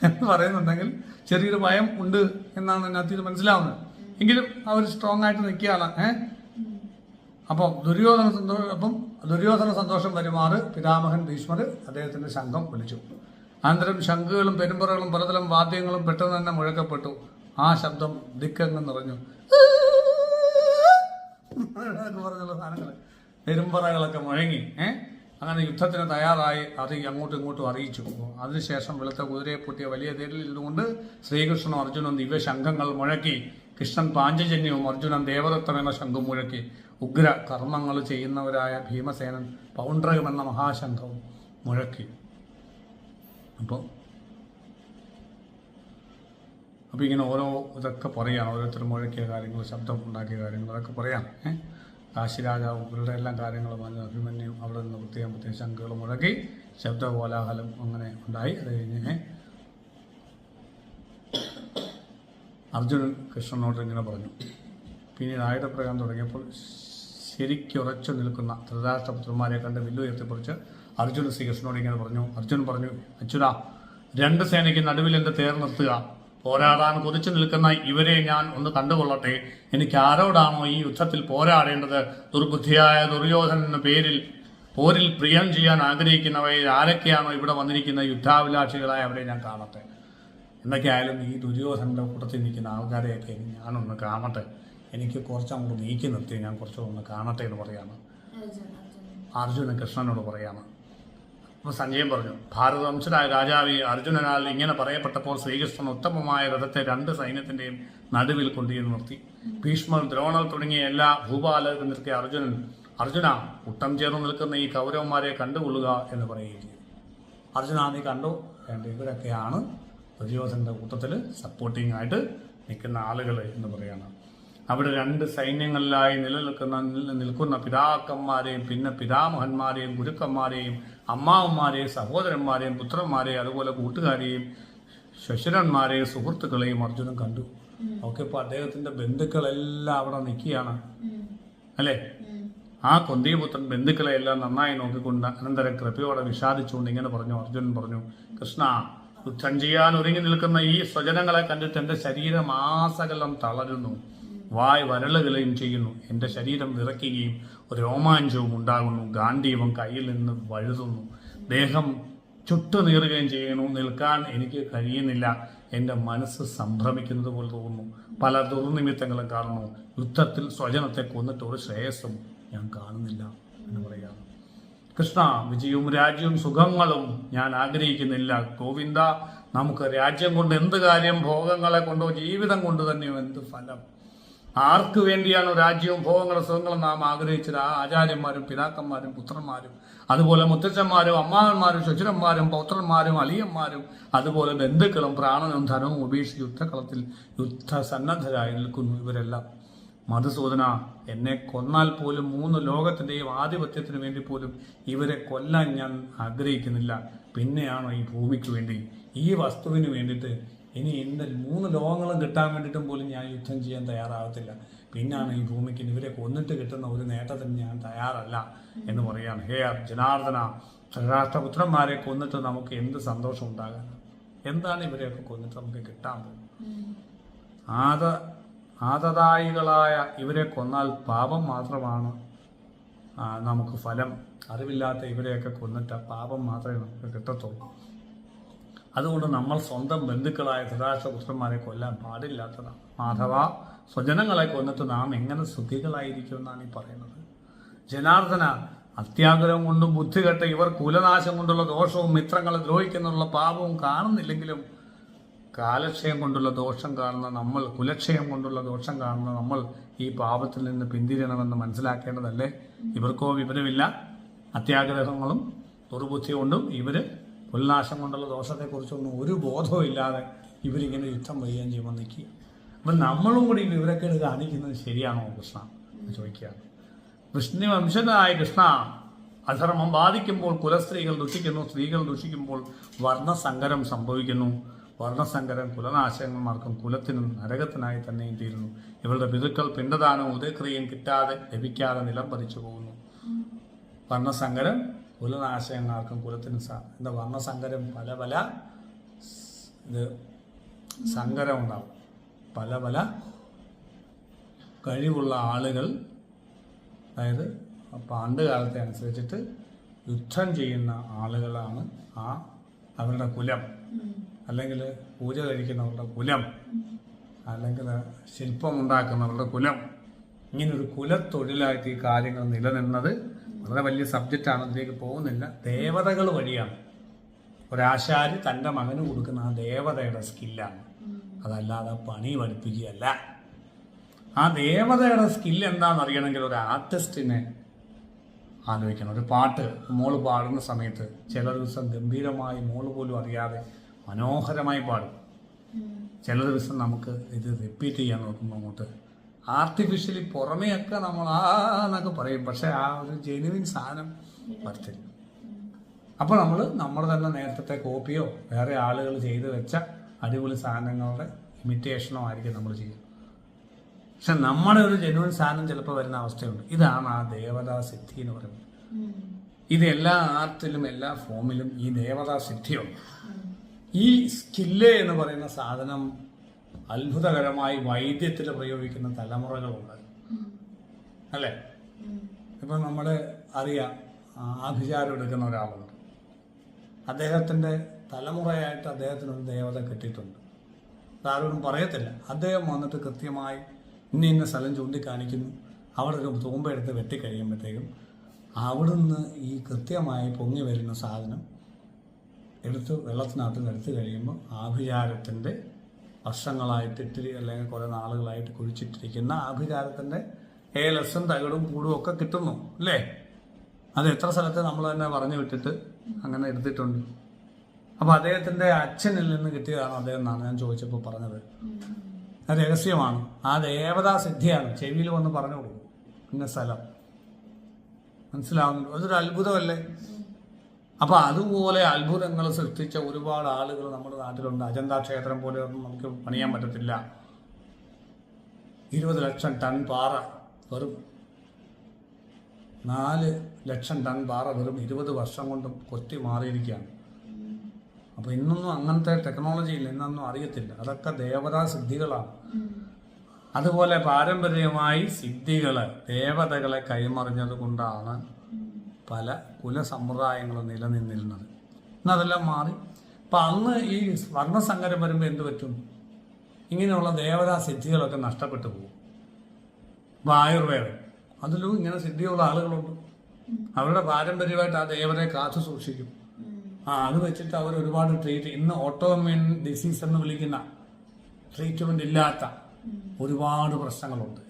എന്ന് പറയുന്നുണ്ടെങ്കിൽ ചെറിയൊരു ഭയം ഉണ്ട് എന്നാണ് അതിനകത്ത് ഇത് മനസ്സിലാവുന്നത്. എങ്കിലും അവർ സ്ട്രോങ് ആയിട്ട് നിൽക്കുകയാണ്. അപ്പം ദുര്യോധന സന്തോഷം വരുമാറ് പിതാമഹൻ ഭീഷ്മർ അദ്ദേഹത്തിന്റെ ശംഖം വിളിച്ചു. അനന്തരം ശംഖുകളും പെരുമ്പറകളും പലതരം വാദ്യങ്ങളും പെട്ടെന്ന് തന്നെ മുഴക്കപ്പെട്ടു. ആ ശബ്ദം ദിക്കങ്ങ് നിറഞ്ഞു. പറഞ്ഞുള്ള സാധനങ്ങൾ പെരുമ്പറകളൊക്കെ മുഴങ്ങി. അങ്ങനെ യുദ്ധത്തിന് തയ്യാറായി അത് അങ്ങോട്ടും ഇങ്ങോട്ടും അറിയിച്ചു. അതിനുശേഷം വെളുത്ത കുതിരയെ പൂട്ടിയ വലിയ തേരിൽ ഇരുന്നുകൊണ്ട് ശ്രീകൃഷ്ണനും അർജുനൻ ദിവ്യ ശംഖങ്ങൾ മുഴക്കി. കൃഷ്ണൻ പാഞ്ചജന്യവും അർജുനൻ ദേവദത്തം എന്ന ശംഖും മുഴക്കി. ഉഗ്ര കർമ്മങ്ങൾ ചെയ്യുന്നവരായ ഭീമസേനൻ പൗണ്ഡ്രകം എന്ന മഹാശംഖവും മുഴക്കി. അപ്പോൾ ഇങ്ങനെ ഓരോ ഇതൊക്കെ പറയാം, ഓരോരുത്തരും മുഴക്കിയ കാര്യങ്ങൾ, ശബ്ദം ഉണ്ടാക്കിയ കാര്യങ്ങൾ, അതൊക്കെ പറയാം. കാശിരാജാവും ഇവരുടെ എല്ലാം കാര്യങ്ങൾ പറഞ്ഞ് അഭിമന്യും അവിടെ നിന്ന് പ്രത്യേകം ശംഖുകൾ മുഴക്കി, ശബ്ദ കോലാഹലം അങ്ങനെ ഉണ്ടായി. അത് കഴിഞ്ഞ് അർജുനൻ കൃഷ്ണനോട് ഇങ്ങനെ പറഞ്ഞു. പിന്നീട് ആയുധപ്രയോഗം തുടങ്ങിയപ്പോൾ ശരിക്കുറച്ചു നിൽക്കുന്ന ധൃതരാഷ്ട്രപുത്രന്മാരെ കണ്ട് വില്ലുയർത്തിപ്പറിച്ച് അർജുനൻ ശ്രീകൃഷ്ണനോട് ഇങ്ങനെ പറഞ്ഞു. അർജുനൻ പറഞ്ഞു, അച്യുതാ, രണ്ട് സേനയ്ക്ക് നടുവിൽ എൻ്റെ തേർ നിർത്തുക. പോരാടാൻ കൊതിച്ചു നിൽക്കുന്ന ഇവരെ ഞാൻ ഒന്ന് കണ്ടുകൊള്ളട്ടെ. എനിക്ക് ആരോടാണോ ഈ യുദ്ധത്തിൽ പോരാടേണ്ടത്? ദുർബുദ്ധിയായ ദുര്യോധന എന്ന പോരിൽ പ്രിയം ചെയ്യാൻ ആഗ്രഹിക്കുന്നവയിൽ ആരൊക്കെയാണോ ഇവിടെ വന്നിരിക്കുന്ന യുദ്ധാഭിലാഷികളായ അവരെ ഞാൻ കാണട്ടെ. എന്തൊക്കെയായാലും ഈ ദുര്യോധനന്റെ കൂട്ടത്തിൽ നിൽക്കുന്ന ആൾക്കാരെയൊക്കെ ഞാനൊന്ന് കാണട്ടെ. എനിക്ക് കുറച്ചങ്ങോട്ട് നീക്കി നിർത്തി ഞാൻ കുറച്ചൊന്ന് കാണട്ടെ എന്ന് പറയാണ് അർജുനൻ കൃഷ്ണനോട് പറയാണ്. അപ്പോൾ സഞ്ജയൻ പറഞ്ഞു, ഭാരതവംശനായ രാജാവി അർജുനനാൽ ഇങ്ങനെ പറയപ്പെട്ടപ്പോൾ ശ്രീകൃഷ്ണൻ ഉത്തമമായ രഥത്തെ രണ്ട് സൈന്യത്തിന്റെയും നടുവിൽ കൊണ്ടുവന്ന് നിർത്തി. ഭീഷ്മർ, ദ്രോണർ തുടങ്ങിയ എല്ലാ ഭൂപാലകരും നിർത്തിയ അർജുന കൂട്ടം ചേർന്ന് നിൽക്കുന്ന ഈ കൗരവന്മാരെ കണ്ടുകൊള്ളുക എന്ന് പറയുകയും ചെയ്തു. അർജുന, നീ കണ്ടു, ഇവരൊക്കെയാണ് ദുര്യോധനന്റെ കൂട്ടത്തിൽ സപ്പോർട്ടിംഗ് ആയിട്ട് നിൽക്കുന്ന ആളുകൾ എന്ന് പറയാണ്. അവിടെ രണ്ട് സൈന്യങ്ങളിലായി നിൽക്കുന്ന പിതാക്കന്മാരെയും പിന്നെ പിതാമഹന്മാരെയും ഗുരുക്കന്മാരെയും അമ്മാവന്മാരെയും സഹോദരന്മാരെയും പുത്രന്മാരെയും അതുപോലെ കൂട്ടുകാരെയും ശശുരന്മാരെയും സുഹൃത്തുക്കളെയും അർജുനൻ കണ്ടു. ഒക്കെ ഇപ്പൊ അദ്ദേഹത്തിന്റെ ബന്ധുക്കളെല്ലാം അവിടെ നിൽക്കുകയാണ് അല്ലേ? ആ കൊന്തിപുത്രൻ ബന്ധുക്കളെ എല്ലാം നന്നായി നോക്കിക്കൊണ്ട് അനന്തരം കൃപയോടെ വിഷാദിച്ചുകൊണ്ട് ഇങ്ങനെ പറഞ്ഞു. അർജുനൻ പറഞ്ഞു, കൃഷ്ണ, യുദ്ധം ചെയ്യാൻ ഒരുങ്ങി നിൽക്കുന്ന ഈ സ്വജനങ്ങളെ കണ്ടിട്ട് എൻ്റെ ശരീരം ആസകലം തളരുന്നു, വായ് വരളുകയും ചെയ്യുന്നു. എൻ്റെ ശരീരം വിറയ്ക്കുകയും രോമാഞ്ചവും ഉണ്ടാകുന്നു. ഗാന്ധീവം കയ്യിൽ നിന്ന് വഴുതുന്നു. ദേഹം ചുട്ടുനീറുകയും ചെയ്യുന്നു. നിൽക്കാൻ എനിക്ക് കഴിയുന്നില്ല. എൻ്റെ മനസ്സ് സംഭ്രമിക്കുന്നത് പോലെ തോന്നുന്നു. പല ദുർനിമിത്തങ്ങളും കാണുന്നു. യുദ്ധത്തിൽ സ്വജനത്തെ കൊന്നിട്ട് ഒരു ശ്രേയസ്സും ഞാൻ കാണുന്നില്ല എന്ന് പറയാം. കൃഷ്ണ, വിജയവും രാജ്യവും സുഖങ്ങളും ഞാൻ ആഗ്രഹിക്കുന്നില്ല. ഗോവിന്ദ, നമുക്ക് രാജ്യം കൊണ്ട് എന്ത് കാര്യം? ഭോഗങ്ങളെ കൊണ്ടോ ജീവിതം കൊണ്ട് തന്നെയോ എന്ത് ഫലം? ആർക്ക് വേണ്ടിയാണോ രാജ്യവും ഭോഗങ്ങളും സുഖങ്ങളും നാം ആഗ്രഹിച്ചത്? ആ ആചാര്യന്മാരും പിതാക്കന്മാരും പുത്രന്മാരും അതുപോലെ മുത്തച്ഛന്മാരും അമ്മാവന്മാരും ശുചിരന്മാരും പൗത്രന്മാരും അളിയന്മാരും അതുപോലെ ബന്ധുക്കളും പ്രാണനും ധനവും ഉപേക്ഷിച്ച് യുദ്ധകളത്തിൽ യുദ്ധസന്നദ്ധരായി നിൽക്കുന്നു ഇവരെല്ലാം. മധുസൂദന, എന്നെ കൊന്നാൽ പോലും 3 ലോകത്തിന്റെയും ആധിപത്യത്തിന് വേണ്ടി പോലും ഇവരെ കൊല്ലാൻ ഞാൻ ആഗ്രഹിക്കുന്നില്ല. പിന്നെയാണോ ഈ ഭൂമിക്ക് വേണ്ടി, ഈ വസ്തുവിന് വേണ്ടിയിട്ട് ഇനി എൻ്റെ 3 ലോകങ്ങളും കിട്ടാൻ വേണ്ടിയിട്ടും പോലും ഞാൻ യുദ്ധം ചെയ്യാൻ തയ്യാറാകത്തില്ല. പിന്നാണ് ഈ ഭൂമിക്ക് ഇവരെ കൊന്നിട്ട് കിട്ടുന്ന ഒരു നേട്ടത്തിന് ഞാൻ തയ്യാറല്ല എന്ന് പറയാണ്. ഹേ ജനാർദ്ദന, രാഷ്ട്രപുത്രന്മാരെ കൊന്നിട്ട് നമുക്ക് എന്ത് സന്തോഷം ഉണ്ടാകാൻ? എന്താണ് ഇവരെയൊക്കെ കൊന്നിട്ട് നമുക്ക് കിട്ടാൻ പോകും? ആദതായികളായ ഇവരെ കൊന്നാൽ പാപം മാത്രമാണ് നമുക്ക് ഫലം. അറിവില്ലാത്ത ഇവരെയൊക്കെ കൊന്നിട്ട് പാപം മാത്രമേ നമുക്ക് കിട്ടത്തുള്ളൂ. അതുകൊണ്ട് നമ്മൾ സ്വന്തം ബന്ധുക്കളായ ധൃതരാഷ്ട്രപുത്രന്മാരെ കൊല്ലാൻ പാടില്ലാത്തതാണ്. മാധവ, സ്വജനങ്ങളെ കൊന്നിട്ട് നാം എങ്ങനെ സുഖികളായിരിക്കും എന്നാണ് ഈ പറയുന്നത്. ജനാർദ്ദന, അത്യാഗ്രഹം കൊണ്ടും ബുദ്ധികെട്ട ഇവർ കുലനാശം കൊണ്ടുള്ള ദോഷവും മിത്രങ്ങളെ ദ്രോഹിക്കുന്നുള്ള പാപവും കാണുന്നില്ലെങ്കിലും കാലക്ഷയം കൊണ്ടുള്ള ദോഷം കാണുന്ന നമ്മൾ, കുലക്ഷയം കൊണ്ടുള്ള ദോഷം കാണുന്ന നമ്മൾ ഈ പാപത്തിൽ നിന്ന് പിന്തിരിയണമെന്ന് മനസ്സിലാക്കേണ്ടതല്ലേ? ഇവർക്കോ വിവരമില്ല. അത്യാഗ്രഹങ്ങളും ദുർബുദ്ധി കൊണ്ടും ഇവര് കുലനാശം കൊണ്ടുള്ള ദോഷത്തെക്കുറിച്ചൊന്നും ഒരു ബോധവും ഇല്ലാതെ ഇവരിങ്ങനെ യുദ്ധം വയ്യാൻ ചെയ്യുമ്പോൾ നിൽക്കുക. അപ്പം നമ്മളും കൂടി വിവരക്കേട് കാണിക്കുന്നത് ശരിയാണോ കൃഷ്ണ എന്ന് ചോദിക്കുകയാണ്. വംശനായ കൃഷ്ണ, അധർമ്മം ബാധിക്കുമ്പോൾ കുലസ്ത്രീകൾ ദുഷിക്കുന്നു, സ്ത്രീകൾ ദുഷിക്കുമ്പോൾ വർണ്ണസങ്കരം സംഭവിക്കുന്നു. വർണ്ണസങ്കരം കുലനാശകന്മാർക്കും കുലത്തിനും നരകത്തിനായി തന്നെയും തീരുന്നു. ഇവരുടെ പിതൃക്കൾ പിണ്ടദാനവും ഉദയക്രിയയും കിട്ടാതെ ലഭിക്കാതെ നിലം പതിച്ചു പോകുന്നു. വർണ്ണസങ്കരം കുലനാശകന്മാർക്കും കുലത്തിനും എന്താ വർണ്ണസങ്കരം പല പല ഇത് സങ്കരം ഉണ്ടാവും. പല പല കഴിവുള്ള ആളുകൾ, അതായത് പണ്ട് കാലത്തെ അനുസരിച്ചിട്ട് യുദ്ധം ചെയ്യുന്ന ആളുകളാണ് അവരുടെ കുലം, അല്ലെങ്കിൽ പൂജ കഴിക്കുന്നവരുടെ കുലം, അല്ലെങ്കിൽ ശില്പം ഉണ്ടാക്കുന്നവരുടെ കുലം. ഇങ്ങനൊരു കുലത്തൊഴിലായിട്ട് ഈ കാര്യങ്ങൾ നിലനിന്നത് വളരെ വലിയ സബ്ജക്റ്റാണ്, അതിലേക്ക് പോകുന്നില്ല. ദേവതകൾ വഴിയാണ്. ഒരാശാരി തൻ്റെ മകന് കൊടുക്കുന്ന ആ ദേവതയുടെ സ്കില്ലാണ്, അതല്ലാതെ പണി പഠിപ്പിക്കുകയല്ല. ആ ദേവതയുടെ സ്കില്ല് എന്താണെന്ന് അറിയണമെങ്കിൽ ഒരു ആർട്ടിസ്റ്റിനെ ആലോചിക്കണം. ഒരു പാട്ട് മോള് പാടുന്ന സമയത്ത് ചില ദിവസം ഗംഭീരമായി മോള് പോലും അറിയാതെ മനോഹരമായി പാടും. ചില ദിവസം നമുക്ക് ഇത് റിപ്പീറ്റ് ചെയ്യാൻ നോക്കുമ്പോൾ അങ്ങോട്ട് ആർട്ടിഫിഷ്യലി പുറമെയൊക്കെ നമ്മൾ എന്നൊക്കെ പറയും, പക്ഷെ ആ ഒരു ജെനുവിൻ സാധനം വരത്തില്ല. അപ്പോൾ നമ്മൾ തന്നെ നേരത്തെ കോപ്പിയോ വേറെ ആളുകൾ ചെയ്തു വെച്ച അടിപൊളി സാധനങ്ങളുടെ ഇമിറ്റേഷനോ ആയിരിക്കും നമ്മൾ ചെയ്യുക. പക്ഷെ നമ്മുടെ ഒരു ജെനുവൻ സാധനം ചിലപ്പോൾ വരുന്ന അവസ്ഥയുണ്ട്. ഇതാണ് ആ ദേവതാ സിദ്ധി എന്ന് പറയുന്നത്. ഇത് എല്ലാ ആർട്ടിലും എല്ലാ ഫോമിലും ഈ ദേവതാ സിദ്ധിയുണ്ട്. ഈ സ്കില്ല് എന്ന് പറയുന്ന സാധനം അത്ഭുതകരമായി വൈദ്യത്തിൽ പ്രയോഗിക്കുന്ന തലമുറകളുണ്ട്, അല്ലേ? ഇപ്പം നമ്മൾ അറിയാം, ആഭിചാരം എടുക്കുന്ന ഒരാളുണ്ട്. അദ്ദേഹത്തിൻ്റെ തലമുറയായിട്ട് അദ്ദേഹത്തിനൊരു ദേവത കിട്ടിയിട്ടുണ്ട്. അതാരോടും പറയത്തില്ല. അദ്ദേഹം വന്നിട്ട് കൃത്യമായി ഇന്ന സ്ഥലം ചൂണ്ടിക്കാണിക്കുന്നു. അവിടെ ഒരു തൂമ്പ എടുത്ത് വെട്ടിക്കഴിയുമ്പോഴത്തേക്കും അവിടുന്ന് ഈ കൃത്യമായി പൊങ്ങി വരുന്ന സാധനം എടുത്ത് വെള്ളത്തിനകത്ത് എടുത്ത് കഴിയുമ്പോൾ ആഭിചാരത്തിൻ്റെ വർഷങ്ങളായിട്ട് ഇത്തിരി അല്ലെങ്കിൽ കുറേ നാളുകളായിട്ട് കുഴിച്ചിട്ടിരിക്കുന്ന ആഭിചാരത്തിൻ്റെ ഏലസും തകിടും പൂടും ഒക്കെ കിട്ടുന്നു, അല്ലേ? അത് എത്ര സ്ഥലത്ത് നമ്മൾ തന്നെ പറഞ്ഞു വിട്ടിട്ട് അങ്ങനെ എടുത്തിട്ടുണ്ട്. അപ്പോൾ അദ്ദേഹത്തിൻ്റെ അച്ഛനിൽ നിന്ന് കിട്ടിയതാണ് അദ്ദേഹം എന്നാണ് ഞാൻ ചോദിച്ചപ്പോൾ പറഞ്ഞത്. അത് രഹസ്യമാണ്. ആ ദേവതാ സിദ്ധിയാണ്. ചെവിയിൽ വന്ന് പറഞ്ഞു കൊടുക്കും ഇന്ന സ്ഥലം. മനസ്സിലാവുന്നു? അതൊരു അത്ഭുതമല്ലേ? അപ്പോൾ അതുപോലെ അത്ഭുതങ്ങൾ സൃഷ്ടിച്ച ഒരുപാട് ആളുകൾ നമ്മുടെ നാട്ടിലുണ്ട്. അജന്ത ക്ഷേത്രം പോലെ ഒന്നും നമുക്ക് പണിയാൻ പറ്റത്തില്ല. 20 ലക്ഷം ടൺ പാറ വെറും 4 ലക്ഷം ടൺ പാറ വെറും 20 വർഷം കൊണ്ടും കൊത്തി മാറിയിരിക്കുകയാണ്. അപ്പോൾ ഇന്നൊന്നും അങ്ങനത്തെ ടെക്നോളജി ഇല്ല, ഇന്നൊന്നും അറിയത്തില്ല. അതൊക്കെ ദേവതാ സിദ്ധികളാണ്. അതുപോലെ പാരമ്പര്യമായി സിദ്ധികള് ദേവതകളെ കൈമറിഞ്ഞത് കൊണ്ടാണ് പല കുലസമ്പ്രദായങ്ങളും നിലനിന്നിരുന്നത്. ഇന്നതെല്ലാം മാറി. അപ്പം അന്ന് ഈ വർണ്ണസങ്കരം വരുമ്പോൾ എന്ത് പറ്റും? ഇങ്ങനെയുള്ള ദേവതാ സിദ്ധികളൊക്കെ നഷ്ടപ്പെട്ടു പോകും. ഇപ്പം ആയുർവേദം അതിലും ഇങ്ങനെ സിദ്ധിയുള്ള ആളുകളുണ്ട്. അവരുടെ പാരമ്പര്യമായിട്ട് ആ ദേവതയെ കാത്തു സൂക്ഷിക്കും. അത് വെച്ചിട്ട് അവർ ഒരുപാട് ഇന്ന് ഓട്ടോഇമ്യൂൺ ഡിസീസ് എന്ന് വിളിക്കുന്ന ട്രീറ്റ്മെന്റ് ഇല്ലാത്ത ഒരുപാട് പ്രശ്നങ്ങളുണ്ട്.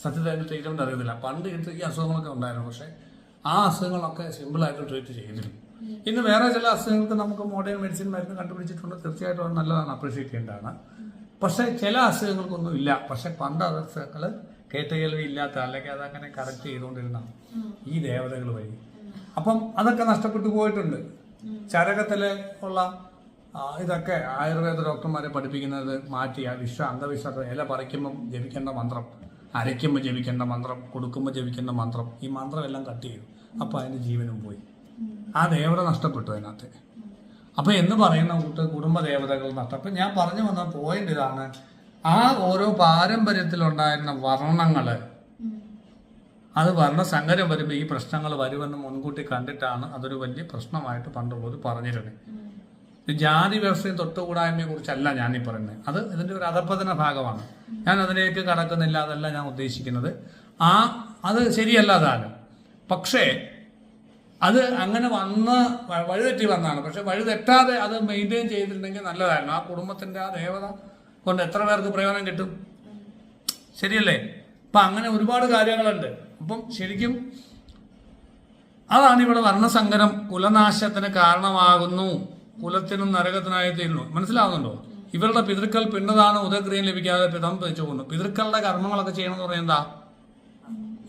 സത്യത്തിൽ അതിന് ട്രീറ്റ്മെന്റ് അറിയത്തില്ല. പണ്ട് ഈ അസുഖങ്ങളൊക്കെ ഉണ്ടായിരുന്നു, പക്ഷെ ആ അസുഖങ്ങളൊക്കെ സിമ്പിളായിട്ട് ട്രീറ്റ് ചെയ്തിരുന്നു. ഇന്ന് വേറെ ചില അസുഖങ്ങൾക്ക് നമുക്ക് മോഡേൺ മെഡിസിൻ മരുന്ന് കണ്ടുപിടിച്ചിട്ടുണ്ട്. തീർച്ചയായിട്ടും അത് നല്ലതാണ്, അപ്രീഷിയേറ്റ് ചെയ്യേണ്ടതാണ്. പക്ഷെ ചില അസുഖങ്ങൾക്കൊന്നും ഇല്ല. പക്ഷെ പണ്ട് അസുഖങ്ങൾ കേട്ടുകേൾവി ഇല്ലാത്ത അല്ലെങ്കിൽ അതങ്ങനെ കറക്റ്റ് ചെയ്തുകൊണ്ടിരുന്ന ഈ ദേവതകൾ വഴി. അപ്പം അതൊക്കെ നഷ്ടപ്പെട്ടു പോയിട്ടുണ്ട്. ചരകത്തില് ഉള്ള ഇതൊക്കെ ആയുർവേദ ഡോക്ടർമാരെ പഠിപ്പിക്കുന്നത് മാറ്റി അന്ധവിശ്വാസം. ഇല പറിക്കുമ്പം ജപിക്കേണ്ട മന്ത്രം, അരയ്ക്കുമ്പോൾ ജപിക്കേണ്ട മന്ത്രം, കൊടുക്കുമ്പോൾ ജപിക്കേണ്ട മന്ത്രം, ഈ മന്ത്രം എല്ലാം കട്ട് ചെയ്തു. അപ്പോൾ അതിൻ്റെ ജീവനും പോയി. ആ ദേവത നഷ്ടപ്പെട്ടു അതിനകത്ത്. അപ്പോൾ എന്ന് പറയുന്ന കുടുംബ ദേവതകൾ നഷ്ടപ്പെട്ടു. ഞാൻ പറഞ്ഞു വന്ന പോയിന്റ് ഇതാണ്. ആ ഓരോ പാരമ്പര്യത്തിലുണ്ടായിരുന്ന വർണ്ണങ്ങൾ, അത് വർണ്ണസങ്കരം വരുമ്പോൾ ഈ പ്രശ്നങ്ങൾ വരുമെന്ന് മുൻകൂട്ടി കണ്ടിട്ടാണ് അതൊരു വലിയ പ്രശ്നമായിട്ട് പണ്ടുള്ളത് പറഞ്ഞിരുന്നത്. ജാതി വ്യവസ്ഥയും തൊട്ടുകൂടായ്മയെ കുറിച്ചല്ല ഞാനീ പറയുന്നത്. അത് ഇതിൻ്റെ ഒരു അധപ്പതന ഭാഗമാണ്. ഞാൻ അതിലേക്ക് കടക്കുന്നില്ല, അതല്ല ഞാൻ ഉദ്ദേശിക്കുന്നത്. അത് ശരിയല്ല താനും. പക്ഷേ അത് അങ്ങനെ വഴിതെറ്റി വന്നാണ്. പക്ഷെ വഴിതെറ്റാതെ അത് മെയിൻറ്റെയിൻ ചെയ്തിട്ടുണ്ടെങ്കിൽ നല്ലതായിരുന്നു. ആ കുടുംബത്തിൻ്റെ ആ ദേവത കൊണ്ട് എത്ര പേർക്ക് പ്രയോജനം കിട്ടും? ശരിയല്ലേ? അപ്പം അങ്ങനെ ഒരുപാട് കാര്യങ്ങളുണ്ട്. അപ്പം ശരിക്കും അതാണ് ഇവിടെ വർണ്ണസങ്കരം കുലനാശത്തിന് കാരണമാകുന്നു, കുലത്തിനും നരകത്തിനായി തീരുന്നു. മനസ്സിലാവുന്നുണ്ടോ? ഇവരുടെ പിതൃക്കൾ പിണ്ടദാനം ഉദയക്രിയം ലഭിക്കാതെ പിതം പതിച്ചു പോകുന്നു. പിതൃക്കളുടെ കർമ്മങ്ങളൊക്കെ ചെയ്യണമെന്ന് പറയുന്നത് എന്താ?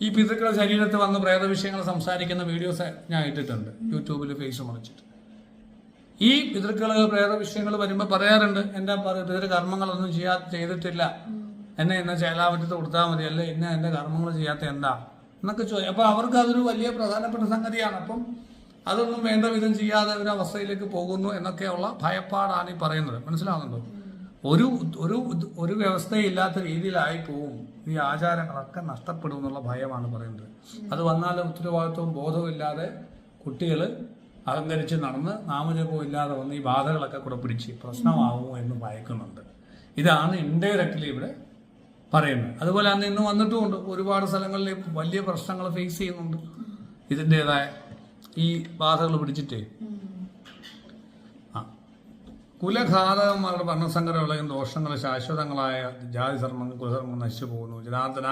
ഈ പിതൃക്കളുടെ ശരീരത്തിൽ വന്ന് പ്രേത വിഷയങ്ങൾ സംസാരിക്കുന്ന വീഡിയോസ് ഞാൻ ഇട്ടിട്ടുണ്ട് യൂട്യൂബിൽ ഫേസ് മറിച്ചിട്ട്. ഈ പിതൃക്കള് പ്രേത വിഷയങ്ങൾ വരുമ്പോൾ പറയാറുണ്ട്, എൻ്റെ പിതൃകർമ്മങ്ങളൊന്നും ചെയ്തിട്ടില്ല, എന്നെ ഇന്ന ചേലാവറ്റത്ത് കൊടുത്താൽ മതി, അല്ലെ ഇന്ന എൻ്റെ കർമ്മങ്ങൾ ചെയ്യാത്ത എന്താ എന്നൊക്കെ ചോദിക്കും. അപ്പോൾ അവർക്ക് അതൊരു വലിയ പ്രധാനപ്പെട്ട സംഗതിയാണ്. അപ്പം അതൊന്നും വേണ്ട വിധം ചെയ്യാതെ ഒരു അവസ്ഥയിലേക്ക് പോകുന്നു എന്നൊക്കെയുള്ള ഭയപ്പാടാണ് ഈ പറയുന്നത്. മനസ്സിലാവുന്നുണ്ടോ? ഒരു ഒരു ഒരു വ്യവസ്ഥയില്ലാത്ത രീതിയിലായി പോവും, ഈ ആചാരങ്ങളൊക്കെ നഷ്ടപ്പെടും എന്നുള്ള ഭയമാണ് പറയുന്നത്. അത് വന്നാൽ ഉത്തരവാദിത്വവും ബോധവും ഇല്ലാതെ കുട്ടികൾ അഹങ്കരിച്ച് നടന്ന് നാമജപവും ഇല്ലാതെ വന്ന് ഈ ബാധകളൊക്കെ കൂടെ പിടിച്ച് പ്രശ്നമാവുമോ എന്ന് ഭയക്കുന്നുണ്ട്. ഇതാണ് ഇൻഡയറക്റ്റ്ലി ഇവിടെ പറയുന്നത്. അതുപോലെ അന്ന് ഇന്ന് വന്നിട്ടുമുണ്ട്, ഒരുപാട് സ്ഥലങ്ങളിൽ വലിയ പ്രശ്നങ്ങൾ ഫേസ് ചെയ്യുന്നുണ്ട് ഇതിൻ്റെതായ ഈ ബാധകൾ പിടിച്ചിട്ടേ. കുലഘാതകന്മാരുടെ ഭരണസങ്കരമുള്ള ദോഷങ്ങൾ ശാശ്വതങ്ങളായ ജാതിധർമ്മം കുലധർമ്മം നശിച്ചു പോകുന്നു. ജനാർദ്ദന,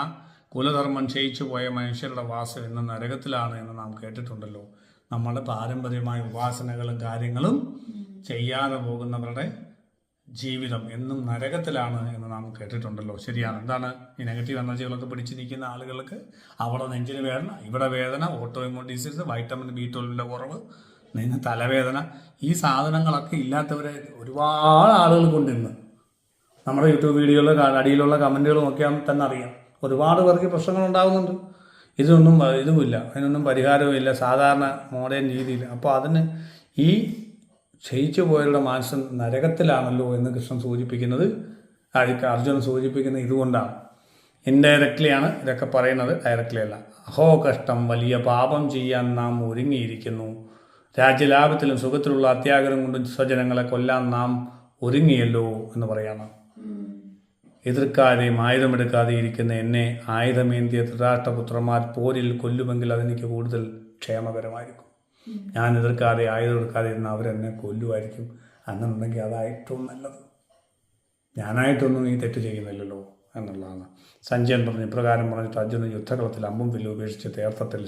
കുലധർമ്മം ക്ഷയിച്ചു പോയ മനുഷ്യരുടെ വാസം ഇന്ന് നരകത്തിലാണ് എന്ന് നാം കേട്ടിട്ടുണ്ടല്ലോ. നമ്മുടെ പാരമ്പര്യമായ ഉപാസനകളും കാര്യങ്ങളും ചെയ്യാതെ പോകുന്നവരുടെ ജീവിതം എന്നും നരകത്തിലാണ് എന്ന് നാം കേട്ടിട്ടുണ്ടല്ലോ. ശരിയാണ്. എന്താണ് ഈ നെഗറ്റീവ് എനർജികളൊക്കെ പിടിച്ചു നിൽക്കുന്ന ആളുകൾക്ക് അവിടെ നെഞ്ചിന് വേദന, ഇവിടെ വേദന, ഓട്ടോഇമ്യൂൺ ഡിസീസ്, വൈറ്റമിൻ B12 കുറവ്, തലവേദന, ഈ സാധനങ്ങളൊക്കെ ഇല്ലാത്തവരെ ഒരുപാട് ആളുകൾ കൊണ്ടിന്ന് നമ്മുടെ യൂട്യൂബ് വീഡിയോയിൽ അടിയിലുള്ള കമൻറ്റുകൾ നോക്കിയാൽ തന്നെ അറിയാം, ഒരുപാട് പേർക്ക് പ്രശ്നങ്ങൾ ഉണ്ടാകുന്നുണ്ട്. ഇതുമില്ല, അതിനൊന്നും പരിഹാരവുമില്ല സാധാരണ മോഡേൺ രീതിയിൽ. അപ്പോൾ അതിന് ഈ ക്ഷയിച്ചു പോയവരുടെ മനസ്സ് നരകത്തിലാണല്ലോ എന്ന് കൃഷ്ണൻ സൂചിപ്പിക്കുന്നത്, അർജുനൻ സൂചിപ്പിക്കുന്നത് ഇതുകൊണ്ടാണ്. ഇൻഡയറക്റ്റ്ലിയാണ് ഇതൊക്കെ പറയുന്നത്, ഡയറക്റ്റ്ലി അല്ല. അഹോ കഷ്ടം, വലിയ പാപം ചെയ്യാൻ നാം ഒരുങ്ങിയിരിക്കുന്നു. രാജ്യലാഭത്തിലും സുഖത്തിലുള്ള അത്യാഗ്രഹം കൊണ്ടും സ്വജനങ്ങളെ കൊല്ലാൻ നാം ഒരുങ്ങിയല്ലോ എന്ന് പറയാണ്. എതിർക്കാതെയും ആയുധമെടുക്കാതെ ഇരിക്കുന്ന എന്നെ ആയുധമേന്തിയ ധൃതരാഷ്ട്രപുത്രന്മാർ പോരിൽ കൊല്ലുമെങ്കിൽ അതെനിക്ക് കൂടുതൽ ക്ഷേമകരമായിരിക്കും. ഞാൻ എതിർക്കാതെ ആയുധം എടുക്കാതെ ഇരുന്ന് അവരെന്നെ കൊല്ലുമായിരിക്കും. അങ്ങനെയുണ്ടെങ്കിൽ അതാ ഏറ്റവും നല്ലത്. ഞാനായിട്ടൊന്നും ഈ തെറ്റ് ചെയ്യുന്നില്ലല്ലോ എന്നുള്ളതാണ്. സഞ്ജയൻ പറഞ്ഞു ഇപ്രകാരം പറഞ്ഞിട്ട് അർജുനൻ യുദ്ധകളത്തിൽ അമ്പും വില്ലും ഉപേക്ഷിച്ച് തീർത്ഥത്തിൽ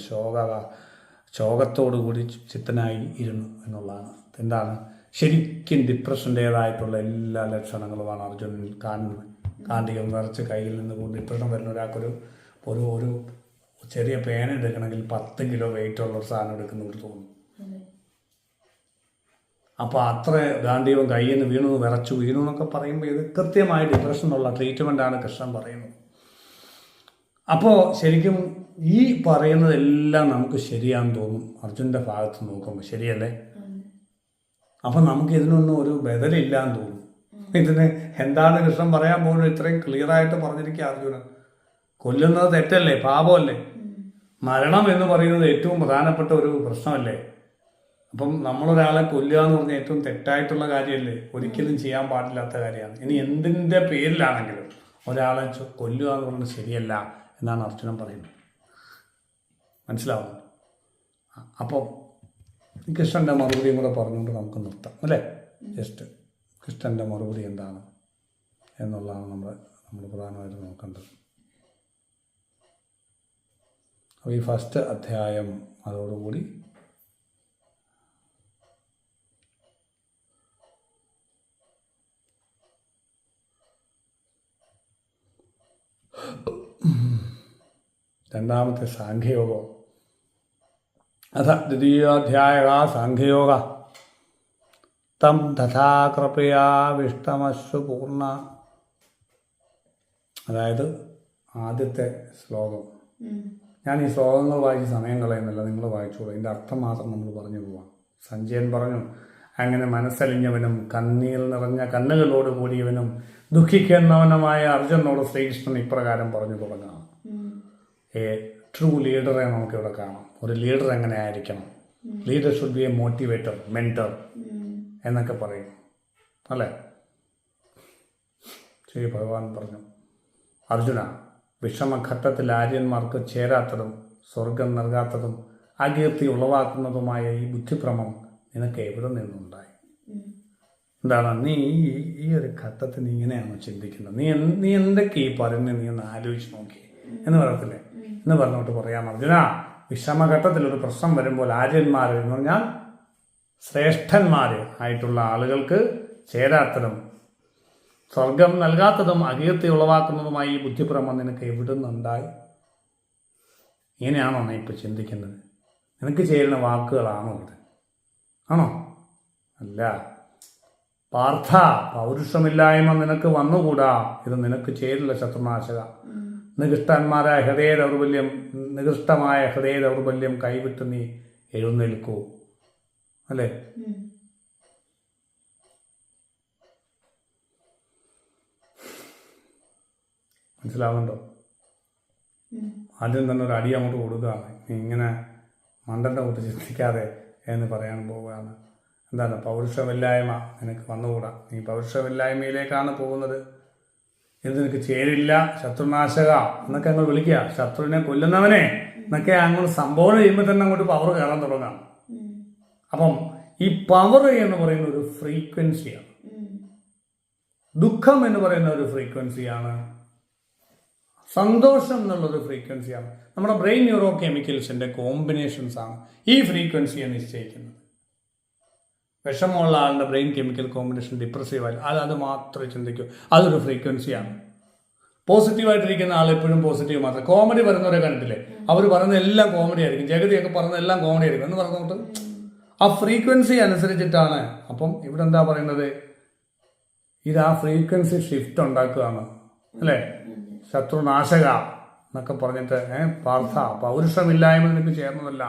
ശോകത്തോടുകൂടി ചിത്തനായി ഇരുന്നു എന്നുള്ളതാണ്. എന്താണ് ശരിക്കും ഡിപ്രഷൻ്റേതായിട്ടുള്ള എല്ലാ ലക്ഷണങ്ങളുമാണ് അർജുനൻ കാണുന്നത്. കാന്തികം നിറച്ച് കയ്യിൽ നിന്ന് കൊണ്ട് ഡിപ്രഷൻ വരുന്ന ഒരാൾക്കൊരു ഒരു ചെറിയ പേന എടുക്കണമെങ്കിൽ 10 കിലോ വെയിറ്റ് ഉള്ള ഒരു സാധനം എടുക്കുന്നവർ തോന്നും. അപ്പോൾ അത്ര ഗാന്ധിയവും കയ്യിൽ നിന്ന് വീണു, വിറച്ചു വീണു എന്നൊക്കെ പറയുമ്പോൾ ഇത് കൃത്യമായി ഡിപ്രഷനുള്ള ട്രീറ്റ്മെൻറ്റാണ് കൃഷ്ണൻ പറയുന്നത്. അപ്പോൾ ശരിക്കും ഈ പറയുന്നതെല്ലാം നമുക്ക് ശരിയാണെന്ന് തോന്നും അർജുൻ്റെ ഭാഗത്ത് നോക്കുമ്പോൾ, ശരിയല്ലേ? അപ്പം നമുക്ക് ഇതിനൊന്നും ഒരു ബദലില്ലാന്ന് തോന്നും. ഇതിന് എന്താണ് കൃഷ്ണൻ പറയാൻ പോകുന്നത് ഇത്രയും ക്ലിയറായിട്ട് പറഞ്ഞിരിക്കുക അർജുനൻ. കൊല്ലുന്നത് തെറ്റല്ലേ, പാപമല്ലേ? മരണം എന്ന് പറയുന്നത് ഏറ്റവും പ്രധാനപ്പെട്ട ഒരു പ്രശ്നമല്ലേ? അപ്പം നമ്മളൊരാളെ കൊല്ലുക എന്ന് പറഞ്ഞാൽ ഏറ്റവും തെറ്റായിട്ടുള്ള കാര്യമല്ലേ? ഒരിക്കലും ചെയ്യാൻ പാടില്ലാത്ത കാര്യമാണ്. ഇനി എന്തിൻ്റെ പേരിലാണെങ്കിലും ഒരാളെ കൊല്ലുക എന്ന് പറയുന്നത് ശരിയല്ല എന്നാണ് അർജുനൻ പറയുന്നത്. മനസ്സിലാവുന്നു? അപ്പോൾ കൃഷ്ണൻ്റെ മറുപടിയും കൂടെ പറഞ്ഞുകൊണ്ട് നമുക്ക് നിർത്താം അല്ലേ? ജസ്റ്റ് കൃഷ്ണൻ്റെ മറുപടി എന്താണ് എന്നുള്ളതാണ് നമ്മൾ പ്രധാനമായിട്ട് നോക്കേണ്ടത്. അപ്പോൾ ഈ ഫസ്റ്റ് അധ്യായം അതോടുകൂടി രണ്ടാമത്തെ സാഖ്യയോഗം. അഥ ദ്വിതീയോധ്യായ സാഖ്യയോഗ തം തഥാ കൃപയാ വിഷ്ടമശ്വ പൂർണ്ണ. അതായത് ആദ്യത്തെ ശ്ലോകം. ഞാൻ ഈ ശ്ലോകങ്ങൾ വായിച്ച് സമയം കളയുന്നില്ല, നിങ്ങൾ വായിച്ചോളൂ. ഇതിൻ്റെ അർത്ഥം മാത്രം നമ്മൾ പറഞ്ഞു പോവാം. സഞ്ജയൻ പറഞ്ഞു, അങ്ങനെ മനസ്സലിഞ്ഞവനും കണ്ണീർ നിറഞ്ഞ കണ്ണുകളോട് കൂടിയവനും ദുഃഖിക്കുന്നവനുമായ അർജുനോട് ശ്രീകൃഷ്ണൻ ഇപ്രകാരം പറഞ്ഞു തുടങ്ങാം. ട്രൂ ലീഡറെ നമുക്കിവിടെ കാണാം. ഒരു ലീഡർ എങ്ങനെ ആയിരിക്കണം? Leader should be A motivator, mentor എന്നൊക്കെ പറയും അല്ലേ? ശ്രീ ഭഗവാൻ പറഞ്ഞു, അർജുന, വിഷമഘട്ടത്തിൽ ആര്യന്മാർക്ക് ചേരാത്തതും സ്വർഗം നൽകാത്തതും അകീർത്തി ഉളവാക്കുന്നതുമായ ഈ ബുദ്ധിഭ്രമം നിനക്ക് എവിടെ നിന്നുണ്ടായി? എന്താണ് നീ ഈ ഒരു ഘട്ടത്തിൽ നീ ഇങ്ങനെയാണോ ചിന്തിക്കുന്നത്? നീ എന്തൊക്കെ ഈ പറയുന്നത്? നീ ഒന്ന് ആലോചിച്ച് നോക്കി എന്ന് പറയത്തില്ലേ? എന്ന് പറഞ്ഞോട്ട് പറയാം, അർജുന, വിഷമഘട്ടത്തിൽ ഒരു പ്രശ്നം വരുമ്പോൾ ആര്യന്മാർ എന്ന് പറഞ്ഞാൽ ശ്രേഷ്ഠന്മാർ ആയിട്ടുള്ള ആളുകൾക്ക് ചേരാത്തതും സ്വർഗം നൽകാത്തതും അകീർത്തി ഉളവാക്കുന്നതുമായി ഈ ബുദ്ധിഭ്രമം നിനക്ക് എവിടെ നിന്നുണ്ടായി? ഇങ്ങനെയാണോ നീ ഇപ്പോൾ ചിന്തിക്കുന്നത്? നിനക്ക് ചേരുന്ന വാക്കുകളാണോ ഇത്? ആണോ? അല്ല, പാർത്ഥ, പൗരുഷമില്ലായ്മ നിനക്ക് വന്നുകൂടാ. ഇത് നിനക്ക് ചേരില്ല ശത്രുനാശക. നികൃഷ്ടമായ ഹൃദയ ദൗർബല്യം കൈവിട്ട് നീ എഴുന്നേൽക്കൂ. അല്ലേ? മനസ്സിലാവുന്നുണ്ടോ? ആദ്യം തന്നെ ഒരു അടി അങ്ങോട്ട് കൊടുക്കുകയാണ്. നീ ഇങ്ങനെ മണ്ടൻ്റെ കൂട്ട് ചിന്തിക്കാതെ എന്ന് പറയാൻ പോവുകയാണ്. എന്താണ്? പൗരുഷമില്ലായ്മ നിനക്ക് വന്നുകൂടാ. നീ പൗരുഷമില്ലായ്മയിലേക്കാണ് പോകുന്നത്. ഇത് നിനക്ക് ചേരില്ല ശത്രുനാശക എന്നൊക്കെ അങ്ങോട്ട് വിളിക്കുക. ശത്രുവിനെ കൊല്ലുന്നവനെ എന്നൊക്കെ അങ്ങോട്ട് സംബോധന ചെയ്യുമ്പോൾ തന്നെ അങ്ങോട്ട് പവർ കയറാൻ തുടങ്ങാം. അപ്പം ഈ പവർ എന്ന് പറയുന്ന ഒരു ഫ്രീക്വൻസിയാണ്. ദുഃഖം എന്ന് പറയുന്ന ഒരു ഫ്രീക്വൻസിയാണ്. സന്തോഷം എന്നുള്ളൊരു ഫ്രീക്വൻസിയാണ്. നമ്മുടെ ബ്രെയിൻ ന്യൂറോ കെമിക്കൽസിന്റെ കോമ്പിനേഷൻസ് ആണ് ഈ ഫ്രീക്വൻസിയെ നിശ്ചയിക്കുന്നത്. വിഷമമുള്ള ആളുടെ ബ്രെയിൻ കെമിക്കൽ കോമ്പിനേഷൻ ഡിപ്രസീവ് ആയി അത് മാത്രമേ ചിന്തിക്കൂ. അതൊരു ഫ്രീക്വൻസിയാണ്. പോസിറ്റീവായിട്ടിരിക്കുന്ന ആൾ എപ്പോഴും പോസിറ്റീവ് മാത്രം. കോമഡി പറയുന്നവരെ കണ്ടിട്ടില്ലേ? അവർ പറയുന്ന എല്ലാം കോമഡി ആയിരിക്കും. ജഗതിയൊക്കെ പറയുന്ന എല്ലാം കോമഡി ആയിരിക്കും എന്ന് പറഞ്ഞുകൊണ്ട് ആ ഫ്രീക്വൻസി അനുസരിച്ചിട്ടാണ്. അപ്പം ഇവിടെ എന്താ പറയുന്നത്? ഇത് ആ ഫ്രീക്വൻസി ഷിഫ്റ്റ് ഉണ്ടാക്കുകയാണ്. അല്ലേ? ശത്രുനാശക എന്നൊക്കെ പറഞ്ഞിട്ട് പാർത്ഥ, പൗരുഷമില്ലായ്മ നിനക്ക് ചേർന്നതല്ല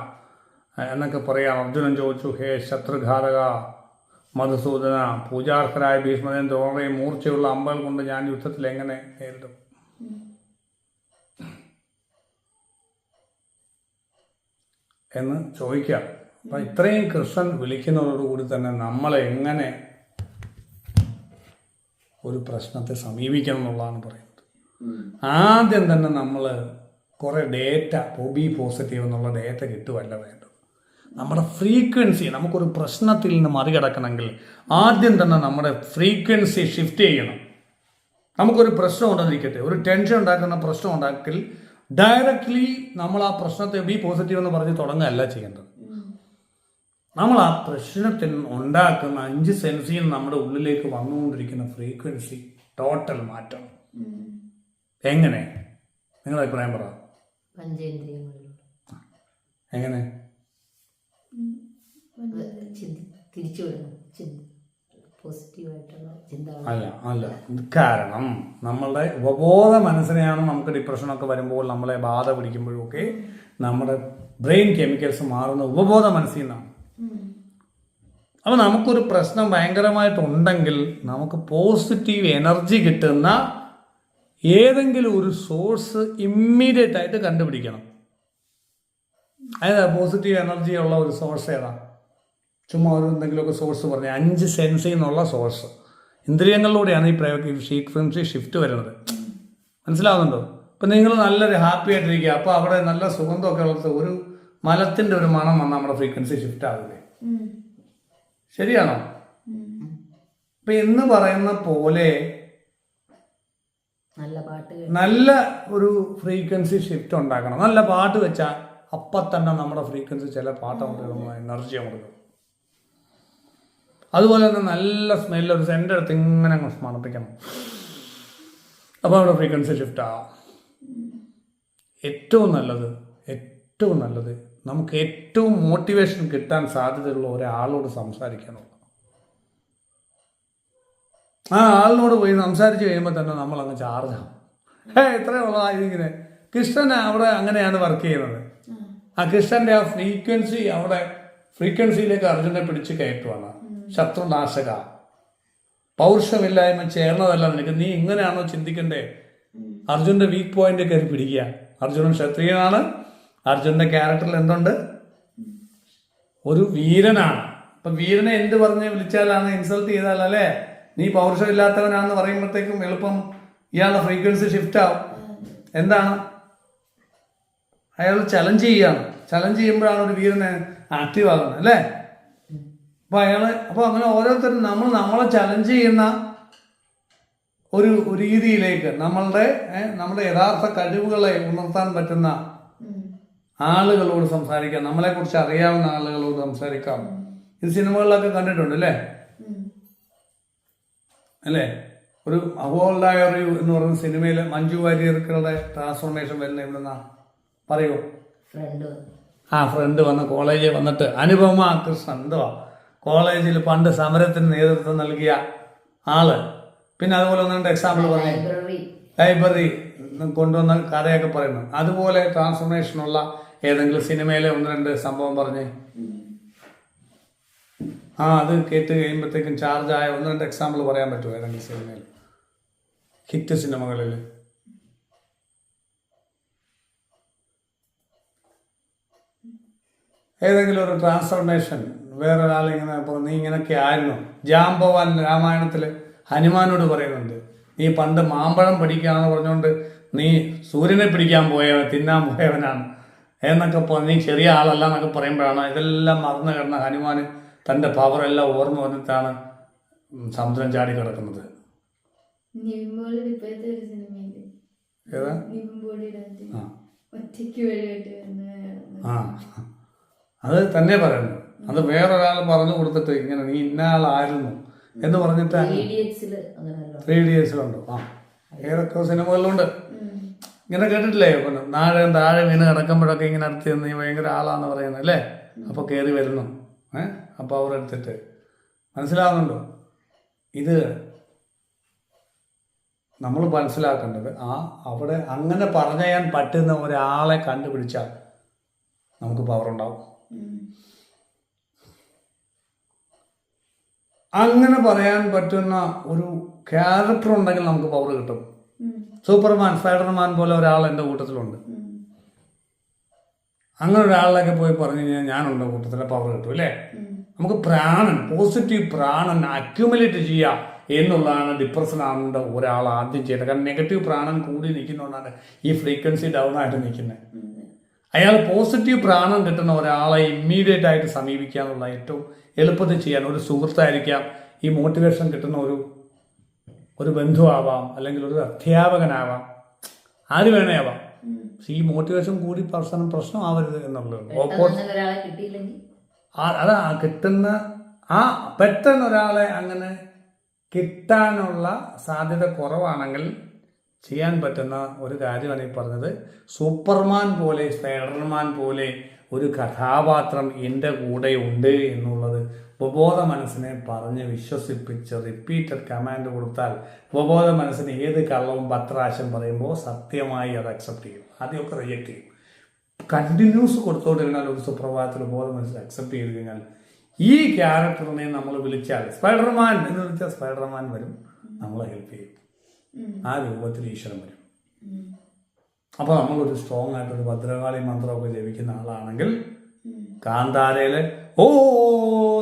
എന്നൊക്കെ പറയാം. അർജുനൻ ചോദിച്ചു, ഹേ ശത്രുഘാതക മധുസൂദന, പൂജാർഹരായ ഭീഷ്മനെയും ദ്രോണരെയും മൂർച്ചയുള്ള അമ്പകൾ കൊണ്ട് ഞാൻ യുദ്ധത്തിൽ എങ്ങനെ നേരിടും? എന്ന് ചോദിക്കാം. അപ്പൊ ഇത്രയും കൃഷ്ണൻ വിളിക്കുന്നതോടുകൂടി തന്നെ നമ്മളെ എങ്ങനെ ഒരു പ്രശ്നത്തെ സമീപിക്കണം എന്നുള്ളതാണ് പറയുന്നത്. ആദ്യം തന്നെ നമ്മൾ കുറെ ഡേറ്റ, ബി പോസിറ്റീവ് എന്നുള്ള ഡേറ്റ കിട്ടുമല്ല വേണ്ടത്. നമ്മുടെ ഫ്രീക്വൻസി, നമുക്കൊരു പ്രശ്നത്തിൽ നിന്ന് മറികടക്കണമെങ്കിൽ ആദ്യം തന്നെ നമ്മുടെ ഫ്രീക്വൻസി ഷിഫ്റ്റ് ചെയ്യണം. നമുക്കൊരു പ്രശ്നം ഉണ്ടെന്നിരിക്കട്ടെ, ഒരു ടെൻഷൻ ഉണ്ടാക്കുന്ന പ്രശ്നം ഉണ്ടാക്കൽ ഡയറക്റ്റ്ലി നമ്മൾ ആ പ്രശ്നത്തെ ബി പോസിറ്റീവ് എന്ന് പറഞ്ഞ് തുടങ്ങുകയല്ല ചെയ്യേണ്ടത്. നമ്മൾ ആ പ്രശ്നത്തിൽ ഉണ്ടാക്കുന്ന 5 സെൻസിൽ നമ്മുടെ ഉള്ളിലേക്ക് വന്നുകൊണ്ടിരിക്കുന്ന ഫ്രീക്വൻസി ടോട്ടൽ മാറ്റണം. എങ്ങനെ? നിങ്ങളുടെ അഭിപ്രായം പറ. എങ്ങനെ? അല്ല, കാരണം നമ്മളുടെ ഉപബോധ മനസ്സിനെയാണ് നമുക്ക് ഡിപ്രഷനൊക്കെ വരുമ്പോൾ, നമ്മളെ ബാധ പിടിക്കുമ്പോഴും ഒക്കെ നമ്മുടെ ബ്രെയിൻ കെമിക്കൽസ് മാറുന്ന ഉപബോധ മനസ്സിൽ നിന്നാണ്. അപ്പൊ നമുക്കൊരു പ്രശ്നം ഭയങ്കരമായിട്ടുണ്ടെങ്കിൽ നമുക്ക് പോസിറ്റീവ് എനർജി കിട്ടുന്ന ഏതെങ്കിലും ഒരു സോഴ്സ് ഇമ്മീഡിയറ്റ് ആയിട്ട് കണ്ടുപിടിക്കണം. അതായത് പോസിറ്റീവ് എനർജി ഉള്ള ഒരു സോഴ്സ് ഏതാ? ചുമ്മാ ഒരു എന്തെങ്കിലുമൊക്കെ സോഴ്സ് പറഞ്ഞാൽ 5 സെൻസിൽ നിന്നുള്ള സോഴ്സ്. ഇന്ദ്രിയങ്ങളിലൂടെയാണ് ഈ ഫ്രീക്വൻസി ഷിഫ്റ്റ് വരുന്നത്. മനസ്സിലാവുന്നുണ്ടോ? ഇപ്പം നിങ്ങൾ നല്ലൊരു ഹാപ്പി ആയിട്ടിരിക്കുക, അപ്പോൾ അവിടെ നല്ല സുഗന്ധമൊക്കെ ഉള്ളത് ഒരു മലത്തിൻ്റെ ഒരു മണം വന്നാൽ നമ്മുടെ ഫ്രീക്വൻസി ഷിഫ്റ്റ് ആവില്ലേ? ശരിയാണോ? ഇപ്പം എന്ന് പറയുന്ന പോലെ നല്ല ഒരു ഫ്രീക്വൻസി ഷിഫ്റ്റ് ഉണ്ടാക്കണം. നല്ല പാട്ട് വെച്ചാൽ അപ്പം തന്നെ നമ്മുടെ ഫ്രീക്വൻസി ചില പാട്ട് എനർജി കൊടുക്കും. അതുപോലെ തന്നെ നല്ല സ്മെല്ല്, ഒരു സെൻ്റ് എടുത്ത് ഇങ്ങനെ അങ്ങ് മണപ്പിക്കണം. അപ്പോൾ നമ്മുടെ ഫ്രീക്വൻസി ഷിഫ്റ്റ് ആവാം. ഏറ്റവും നല്ലത് നമുക്ക് ഏറ്റവും മോട്ടിവേഷൻ കിട്ടാൻ സാധ്യതയുള്ള ഒരാളോട് സംസാരിക്കാനുള്ള. ആ ആളിനോട് പോയി സംസാരിച്ച് കഴിയുമ്പോൾ തന്നെ നമ്മളങ്ങ് ചാർജാവും. ഇത്രയേ ഉള്ളതായിരിക്കുന്നത്. കൃഷ്ണൻ അവിടെ അങ്ങനെയാണ് വർക്ക് ചെയ്യുന്നത്. ആ കൃഷ്ണന്റെ ആ ഫ്രീക്വൻസി, അവിടെ ഫ്രീക്വൻസിയിലേക്ക് അർജുനെ പിടിച്ച് കയറ്റുവാണ്. ശത്രുനാശക, പൗരുഷമില്ലായ്മ ചേർന്നതല്ല നിനക്ക്. നീ ഇങ്ങനെയാണോ ചിന്തിക്കണ്ടേ? അർജുന്റെ വീക്ക് പോയിന്റ് കയറി പിടിക്കുക. അർജുനൻ ക്ഷത്രിയനാണ്. അർജുന്റെ ക്യാരക്ടറിൽ എന്തുണ്ട്? ഒരു വീരനാണ്. അപ്പൊ വീരനെ എന്ത് പറഞ്ഞ് വിളിച്ചാലാണ്? ഇൻസൾട്ട് ചെയ്താലല്ലേ? നീ പൗരുഷമില്ലാത്തവനാണെന്ന് പറയുമ്പോഴത്തേക്കും എളുപ്പം ഇയാളുടെ ഫ്രീക്വൻസി ഷിഫ്റ്റ് ആവും. എന്താണ്? അയാൾ ചലഞ്ച് ചെയ്യുകയാണ്. ചലഞ്ച് ചെയ്യുമ്പോഴാണ് ഒരു വീരനെ ആക്റ്റീവ് ആകുന്നത്, അല്ലേ? അപ്പോൾ അങ്ങനെ ഓരോരുത്തരും നമ്മളെ ചലഞ്ച് ചെയ്യുന്ന ഒരു രീതിയിലേക്ക് നമ്മുടെ യഥാർത്ഥ കഴിവുകളെ ഉണർത്താൻ പറ്റുന്ന ആളുകളോട് സംസാരിക്കാം. നമ്മളെക്കുറിച്ച് അറിയാവുന്ന ആളുകളോട് സംസാരിക്കാം. ഇത് സിനിമകളിലൊക്കെ കണ്ടിട്ടുണ്ട്, അല്ലേ? ഒരു അഹോൾഡായ ഒരു എന്ന് പറയുന്ന സിനിമയിൽ മഞ്ജു വാര്യർക്കുടെ ട്രാൻസ്ഫോർമേഷൻ വരുന്ന എവിടുന്നാ പറയുമോ? ഫ്രണ്ട് വന്ന് കോളേജിൽ വന്നിട്ട് അനുപമ കൃഷ്ണൻ എന്തുവാ കോളേജിൽ പണ്ട് സമരത്തിന് നേതൃത്വം നൽകിയ ആള്. പിന്നെ അതുപോലെ ഒന്ന് രണ്ട് എക്സാമ്പിൾ പറഞ്ഞു. ലൈബ്രറി കൊണ്ടുവന്ന കഥയൊക്കെ പറയുന്നു. അതുപോലെ ട്രാൻസ്ഫോർമേഷനുള്ള ഏതെങ്കിലും സിനിമയിലെ ഒന്ന് രണ്ട് സംഭവം പറഞ്ഞ് അത് കേട്ട് കഴിയുമ്പോഴത്തേക്കും ചാർജായ ഒന്ന് രണ്ട് എക്സാമ്പിൾ പറയാൻ പറ്റുമോ ഏതെങ്കിലും സിനിമയിൽ, ഹിറ്റ് സിനിമകളിൽ? ഏതെങ്കിലും ഒരു ട്രാൻസ്ഫോർമേഷൻ വേറൊരാൾ ഇങ്ങനെ നീ ഇങ്ങനെയൊക്കെ ആയിരുന്നു. ജാംബവാൻ രാമായണത്തിൽ ഹനുമാനോട് പറയുന്നുണ്ട്, നീ പണ്ട് മാമ്പഴം പിടിക്കാന്ന് പറഞ്ഞുകൊണ്ട് നീ സൂര്യനെ പിടിക്കാൻ തിന്നാൻ പോയവനാണ് എന്നൊക്കെ നീ ചെറിയ ആളല്ല എന്നൊക്കെ പറയുമ്പോഴാണ് ഇതെല്ലാം മറന്നു കിടന്ന ഹനുമാൻ തൻ്റെ പവറെല്ലാം ഓർമ്മ വന്നിട്ടാണ് സമുദ്രം ചാടി കിടക്കുന്നത്. ഏതാ? അത് തന്നെ പറയുന്നു. അത് വേറൊരാൾ പറഞ്ഞു കൊടുത്തിട്ട് ഇങ്ങനെ നീ ഇന്ന ആളായിരുന്നു എന്ന് പറഞ്ഞിട്ട് 3 ഇഡിയറ്റ്സിലുണ്ടോ? ഏതൊക്കെ സിനിമകളിലുണ്ട്. ഇങ്ങനെ കേട്ടിട്ടില്ലേ? താഴെ വീണ് കിടക്കുമ്പോഴൊക്കെ ഇങ്ങനെ അടുത്ത് നീ ഭയങ്കര ആളാന്ന് പറയുന്നത് അല്ലേ? അപ്പോൾ കയറി വരുന്നു, അപ്പോൾ അവർ എടുത്തിട്ട് മനസ്സിലാവുന്നുണ്ടോ? ഇത് നമ്മൾ മനസ്സിലാക്കേണ്ടത് അവിടെ അങ്ങനെ പറയാൻ പറ്റുന്ന ഒരാളെ കണ്ടുപിടിച്ചാൽ നമുക്ക് പവർ ഉണ്ടാവും. അങ്ങനെ പറയാൻ പറ്റുന്ന ഒരു ക്യാരക്ടർ ഉണ്ടെങ്കിൽ നമുക്ക് പവർ കിട്ടും. സൂപ്പർമാൻ, സ്പൈഡർമാൻ പോലെ ഒരാൾ എൻ്റെ കൂട്ടത്തിലുണ്ട്. അങ്ങനെ ഒരാളിലൊക്കെ പോയി പറഞ്ഞു കഴിഞ്ഞാൽ ഞാനുണ്ട് കൂട്ടത്തിലെ പവർ കിട്ടും അല്ലേ? നമുക്ക് പ്രാണൻ, പോസിറ്റീവ് പ്രാണൻ അക്യുമുലേറ്റ് ചെയ്യുക എന്നുള്ളതാണ് ഡിപ്രഷൻ ആവുന്ന ഒരാൾ ആദ്യം ചെയ്തത്. കാരണം നെഗറ്റീവ് പ്രാണൻ കൂടി നിൽക്കുന്നതുകൊണ്ടാണ് ഈ ഫ്രീക്വൻസി ഡൗൺ ആയിട്ട് നിൽക്കുന്നത്. അയാൾ പോസിറ്റീവ് പ്രാണൻ കിട്ടുന്ന ഒരാളെ ഇമ്മീഡിയറ്റ് ആയിട്ട് സമീപിക്കുക എന്നുള്ള ഏറ്റവും എളുപ്പത്തിൽ ചെയ്യാൻ ഒരു സുഹൃത്തായിരിക്കാം, ഈ മോട്ടിവേഷൻ കിട്ടുന്ന ഒരു ബന്ധുവാവാം, അല്ലെങ്കിൽ ഒരു അധ്യാപകനാവാം, ആര് വേണേ ആവാം. പക്ഷെ ഈ മോട്ടിവേഷൻ കൂടി പ്രശ്നമാവരുത് എന്നുള്ളത്. അതാ കിട്ടുന്ന പെട്ടെന്ന് ഒരാളെ അങ്ങനെ കിട്ടാനുള്ള സാധ്യത കുറവാണെങ്കിൽ ചെയ്യാൻ പറ്റുന്ന ഒരു കാര്യമാണ് ഈ പറഞ്ഞത്. സൂപ്പർമാൻ പോലെ, സ്പൈഡർമാൻ പോലെ ഒരു കഥാപാത്രം എൻ്റെ കൂടെ ഉണ്ട് എന്നുള്ളത് ഉപബോധ മനസ്സിനെ പറഞ്ഞ് വിശ്വസിപ്പിച്ച് റിപ്പീറ്റഡ് കമാൻഡ് കൊടുത്താൽ ഉപബോധ മനസ്സിന് ഏത് കള്ളവും 10 പ്രാവശ്യം പറയുമ്പോൾ സത്യമായി അത് അക്സെപ്റ്റ് ചെയ്യും. ആദ്യമൊക്കെ റിജക്റ്റ് ചെയ്യും. കണ്ടിന്യൂസ് കൊടുത്തോണ്ടിരുന്നാൽ ഒരു സുപ്രഭാതത്തിൽ ഉപബോധ മനസ്സിൽ അക്സെപ്റ്റ് ചെയ്ത് കഴിഞ്ഞാൽ ഈ ക്യാരക്ടറിനെ നമ്മൾ വിളിച്ചാൽ സ്പൈഡർമാൻ എന്ന് വിളിച്ചാൽ സ്പൈഡർമാൻ വരും, നമ്മളെ ഹെൽപ്പ് ചെയ്യും. ആ രൂപത്തിൽ ഈശ്വരൻ വരും. അപ്പോൾ നമ്മളൊരു സ്ട്രോങ് ആയിട്ടൊരു ഭദ്രകാളി മന്ത്രമൊക്കെ ജപിക്കുന്ന ആളാണെങ്കിൽ കാന്താരയില് ഓ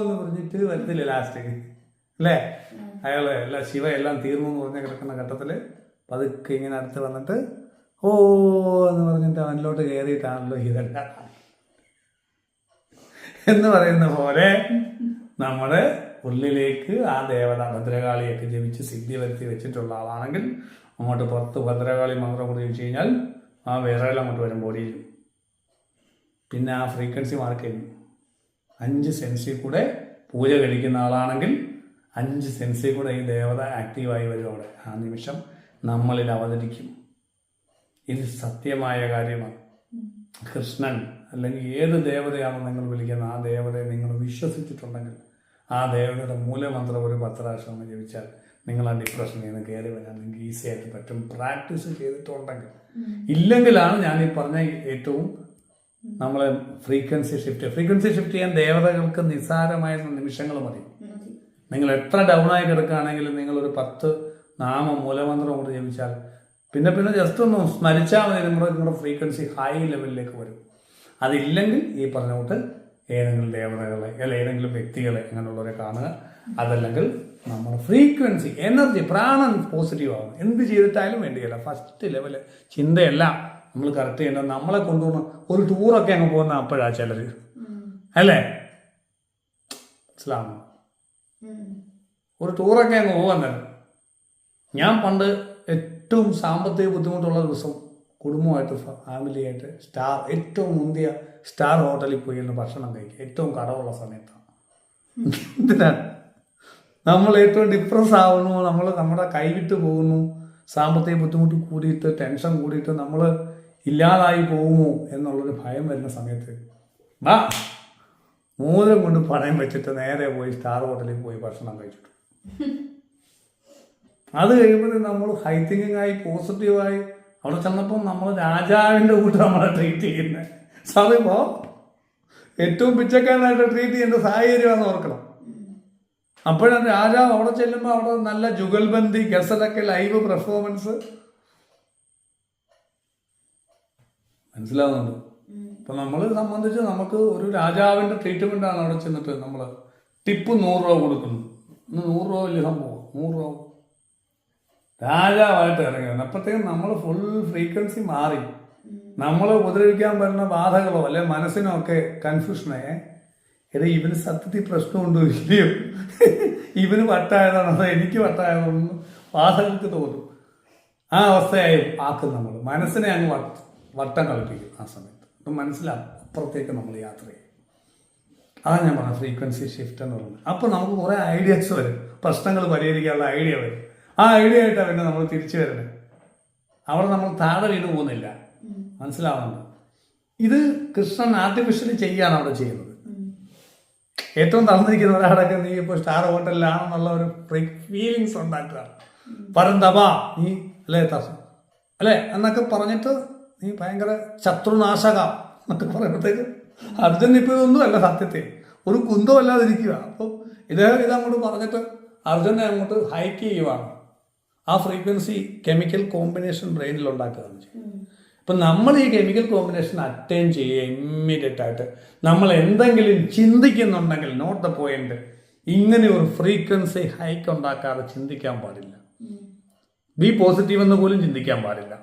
എന്ന് പറഞ്ഞിട്ട് വരത്തില്ല ലാസ്റ്റ് അല്ലേ? അയാള് ശിവ എല്ലാം തീർന്നു എന്ന് പറഞ്ഞ കിടക്കുന്ന ഘട്ടത്തിൽ പതുക്കെ ഇങ്ങനെ അടുത്ത് വന്നിട്ട് ഓ എന്ന് പറഞ്ഞിട്ട് അവനിലോട്ട് കയറിയിട്ടാണല്ലോ ഇതെല്ലാം എന്ന് പറയുന്ന പോലെ നമ്മുടെ ഉള്ളിലേക്ക് ആ ദേവത ഭദ്രകാളിയൊക്കെ ജപിച്ച് സിദ്ധി വരുത്തി വെച്ചിട്ടുള്ള ആളാണെങ്കിൽ അങ്ങോട്ട് പുറത്ത് ഭദ്രകാളി മന്ത്രം കൂടി ജപിച്ചു കഴിഞ്ഞാൽ ആ വിറകൾ അങ്ങോട്ട് വരും ബോഡിയിൽ. പിന്നെ ആ ഫ്രീക്വൻസി മാർക്ക് ചെയ്യും. 5 സെൻസിൽ കൂടെ പൂജ കഴിക്കുന്ന ആളാണെങ്കിൽ 5 സെൻസിൽ കൂടെ ഈ ദേവത ആക്റ്റീവായി വരും. അവിടെ ആ നിമിഷം നമ്മളിൽ അവതരിക്കും. ഇത് സത്യമായ കാര്യമാണ്. കൃഷ്ണൻ അല്ലെങ്കിൽ ഏത് ദേവതയാണോ നിങ്ങൾ വിളിക്കുന്ന ആ ദേവതയെ നിങ്ങൾ വിശ്വസിച്ചിട്ടുണ്ടെങ്കിൽ ആ ദേവതയുടെ മൂലമന്ത്രം ഒരു 10 പ്രാവശ്യം ജപിച്ചാൽ നിങ്ങൾ ആ ഡിപ്രഷനിൽ നിന്ന് കയറി വരാൻ നിങ്ങൾക്ക് ഈസി ആയിട്ട് പറ്റും, പ്രാക്ടീസ് ചെയ്തിട്ടുണ്ടെങ്കിൽ. ഇല്ലെങ്കിലാണ് ഞാൻ ഈ പറഞ്ഞ ഏറ്റവും നമ്മൾ ഫ്രീക്വൻസി ഷിഫ്റ്റ് ചെയ്യാൻ ദേവതകൾക്ക് നിസ്സാരമായ നിമിഷങ്ങൾ മതി. നിങ്ങൾ എത്ര ഡൗൺ ആയി കിടക്കുകയാണെങ്കിലും നിങ്ങളൊരു 10 മൂലമന്ത്രം കൊണ്ട് ജപിച്ചാൽ പിന്നെ ജസ്റ്റ് ഒന്ന് സ്മരിച്ചാൽ മതി, നിങ്ങളുടെ ഫ്രീക്വൻസി ഹൈ ലെവലിലേക്ക് വരും. അതില്ലെങ്കിൽ ഈ പറഞ്ഞുകൊണ്ട് ഏതെങ്കിലും ദേവതകളെ അല്ല ഏതെങ്കിലും വ്യക്തികളെ അങ്ങനെയുള്ളവരെ കാണുക. അതല്ലെങ്കിൽ നമ്മുടെ ഫ്രീക്വൻസി എനർജി പ്രാണൻ പോസിറ്റീവ് ആകും. എന്ത് ചെയ്തിട്ടായാലും വേണ്ടിയല്ല, ഫസ്റ്റ് ലെവല് ചിന്തയല്ല നമ്മൾ കറക്റ്റ് ചെയ്യേണ്ടത്. നമ്മളെ കൊണ്ടുപോകുന്ന ഒരു ടൂറൊക്കെ അങ്ങ് പോകുന്ന അപ്പോഴാ ചിലർ അല്ലേ? മനസ്സിലാവുന്നു? ഒരു ടൂറൊക്കെ അങ്ങ് പോകാൻ തന്നെ. ഞാൻ പണ്ട് ഏറ്റവും സാമ്പത്തിക ബുദ്ധിമുട്ടുള്ള ദിവസം കുടുംബമായിട്ട് ഫാമിലിയായിട്ട് ഏറ്റവും മുന്തിയ സ്റ്റാർ ഹോട്ടലിൽ പോയി ഒന്ന് ഭക്ഷണം കഴിക്കുക. ഏറ്റവും കടമുള്ള സമയത്താണ്. എന്തിനാണ് നമ്മൾ ഏറ്റവും ഡിപ്രസ് ആവുന്നു, നമ്മുടെ കൈവിട്ട് പോകുന്നു, സാമ്പത്തിക ബുദ്ധിമുട്ട് കൂടിയിട്ട് ടെൻഷൻ കൂടിയിട്ട് നമ്മൾ ഇല്ലാതായി പോകുമോ എന്നുള്ളൊരു ഭയം വരുന്ന സമയത്ത് മോതിരം കൊണ്ട് പണയം വെച്ചിട്ട് നേരെ പോയി സ്റ്റാർ ഹോട്ടലിൽ പോയി ഭക്ഷണം കഴിച്ചിട്ടു. അത് കഴിയുമ്പോഴേ നമ്മൾ ഹൈ തിങ്കിങ് ആയി പോസിറ്റീവായി അവിടെ ചെന്നപ്പോൾ നമ്മൾ രാജാവിൻ്റെ കൂട്ട് നമ്മളെ ട്രീറ്റ് ചെയ്യുന്നത്. സാറിപ്പോൾ ഏറ്റവും പിച്ചക്കാരനായിട്ട് ട്രീറ്റ് ചെയ്യേണ്ട സാഹചര്യമാണെന്ന് ഓർക്കണം. അപ്പോഴാണ് രാജാവ് അവിടെ ചെല്ലുമ്പോൾ അവിടെ നല്ല ജുഗൽബന്ദി ഗസലൊക്കെ ലൈവ് പെർഫോമൻസ് മനസ്സിലാവുന്നുണ്ട്. അപ്പം നമ്മളെ സംബന്ധിച്ച് നമുക്ക് ഒരു രാജാവിൻ്റെ ട്രീറ്റ്മെൻറ്റാണ് അവിടെ ചെന്നിട്ട് നമ്മൾ ടിപ്പ് 100 രൂപ കൊടുക്കുന്നു. 100 രൂപ വലിയ സംഭവം. 100 രൂപ രാജാവായിട്ട് ഇറങ്ങി. അപ്പോഴത്തേക്കും നമ്മൾ ഫുൾ ഫ്രീക്വൻസി മാറി. നമ്മളെ ഉപദ്രവിക്കാൻ വരുന്ന ബാധകളോ അല്ലെ മനസ്സിനോ ഒക്കെ കൺഫ്യൂഷനേ എടാ ഇവന് സത്യത്തിൽ പ്രശ്നമുണ്ടോ ഇല്ലയോ, ഇവന് വട്ടായതാണോ അതോ എനിക്ക് വട്ടായതാണെന്ന് ബാധകൾക്ക് തോന്നും. ആ അവസ്ഥയായി ആക്കും നമ്മൾ. മനസ്സിനെ അങ്ങ് വട്ടം കളിപ്പിക്കും ആ സമയത്ത്. അപ്പം മനസ്സിലാവും അപ്പുറത്തേക്ക് നമ്മൾ യാത്ര ചെയ്യും. അതാണ് ഞാൻ പറഞ്ഞത് ഫ്രീക്വൻസി ഷിഫ്റ്റ് എന്ന് പറയുന്നത്. അപ്പോൾ നമുക്ക് കുറേ ഐഡിയാസ് വരും, പ്രശ്നങ്ങൾ പരിഹരിക്കാനുള്ള ഐഡിയ വരും. ആ ഐഡിയ ആയിട്ടാണ് പിന്നെ നമ്മൾ തിരിച്ചു വരുന്നത്. അവിടെ നമ്മൾ താഴെ വീണ് പോകുന്നില്ല. മനസ്സിലാവുന്നുണ്ട്. ഇത് കൃഷ്ണൻ ആർട്ടിഫിഷ്യലി ചെയ്യാണ് അവിടെ ചെയ്യുന്നത്. ഏറ്റവും തളർന്നിരിക്കുന്ന ഒരാളൊക്കെ നീ ഇപ്പോൾ സ്റ്റാർ ഹോട്ടലിലാണെന്നുള്ള ഒരു ഫീലിങ്സ് ഉണ്ടാക്കുക. പരന്തപാ നീ അല്ലേ അല്ലേ എന്നൊക്കെ പറഞ്ഞിട്ട് നീ ഭയങ്കര ശത്രുനാശക എന്നൊക്കെ പറയുമ്പോഴത്തേക്ക് അർജുൻ ഇപ്പോൾ ഇതൊന്നും അല്ല, സത്യത്തിൽ ഒരു കുന്തം അല്ലാതിരിക്കുക. അപ്പോൾ ഇതങ്ങോട്ട് പറഞ്ഞിട്ട് അർജുനെ അങ്ങോട്ട് ഹൈക്ക് ചെയ്യുവാണ്. ആ ഫ്രീക്വൻസി കെമിക്കൽ കോമ്പിനേഷൻ ബ്രെയിനിൽ ഉണ്ടാക്കുകയാണ് ചെയ്യുന്നത്. അപ്പം നമ്മൾ ഈ കെമിക്കൽ കോമ്പിനേഷൻ അറ്റൈൻ ചെയ്യുക ഇമ്മീഡിയറ്റ് ആയിട്ട്. നമ്മൾ എന്തെങ്കിലും ചിന്തിക്കുന്നുണ്ടെങ്കിൽ നോട്ട് ദ പോയിന്റ്, ഇങ്ങനെ ഒരു ഫ്രീക്വൻസി ഹൈക്ക് ഉണ്ടാക്കാതെ ചിന്തിക്കാൻ പാടില്ല. ബി പോസിറ്റീവ് എന്ന് പോലും ചിന്തിക്കാൻ പാടില്ല.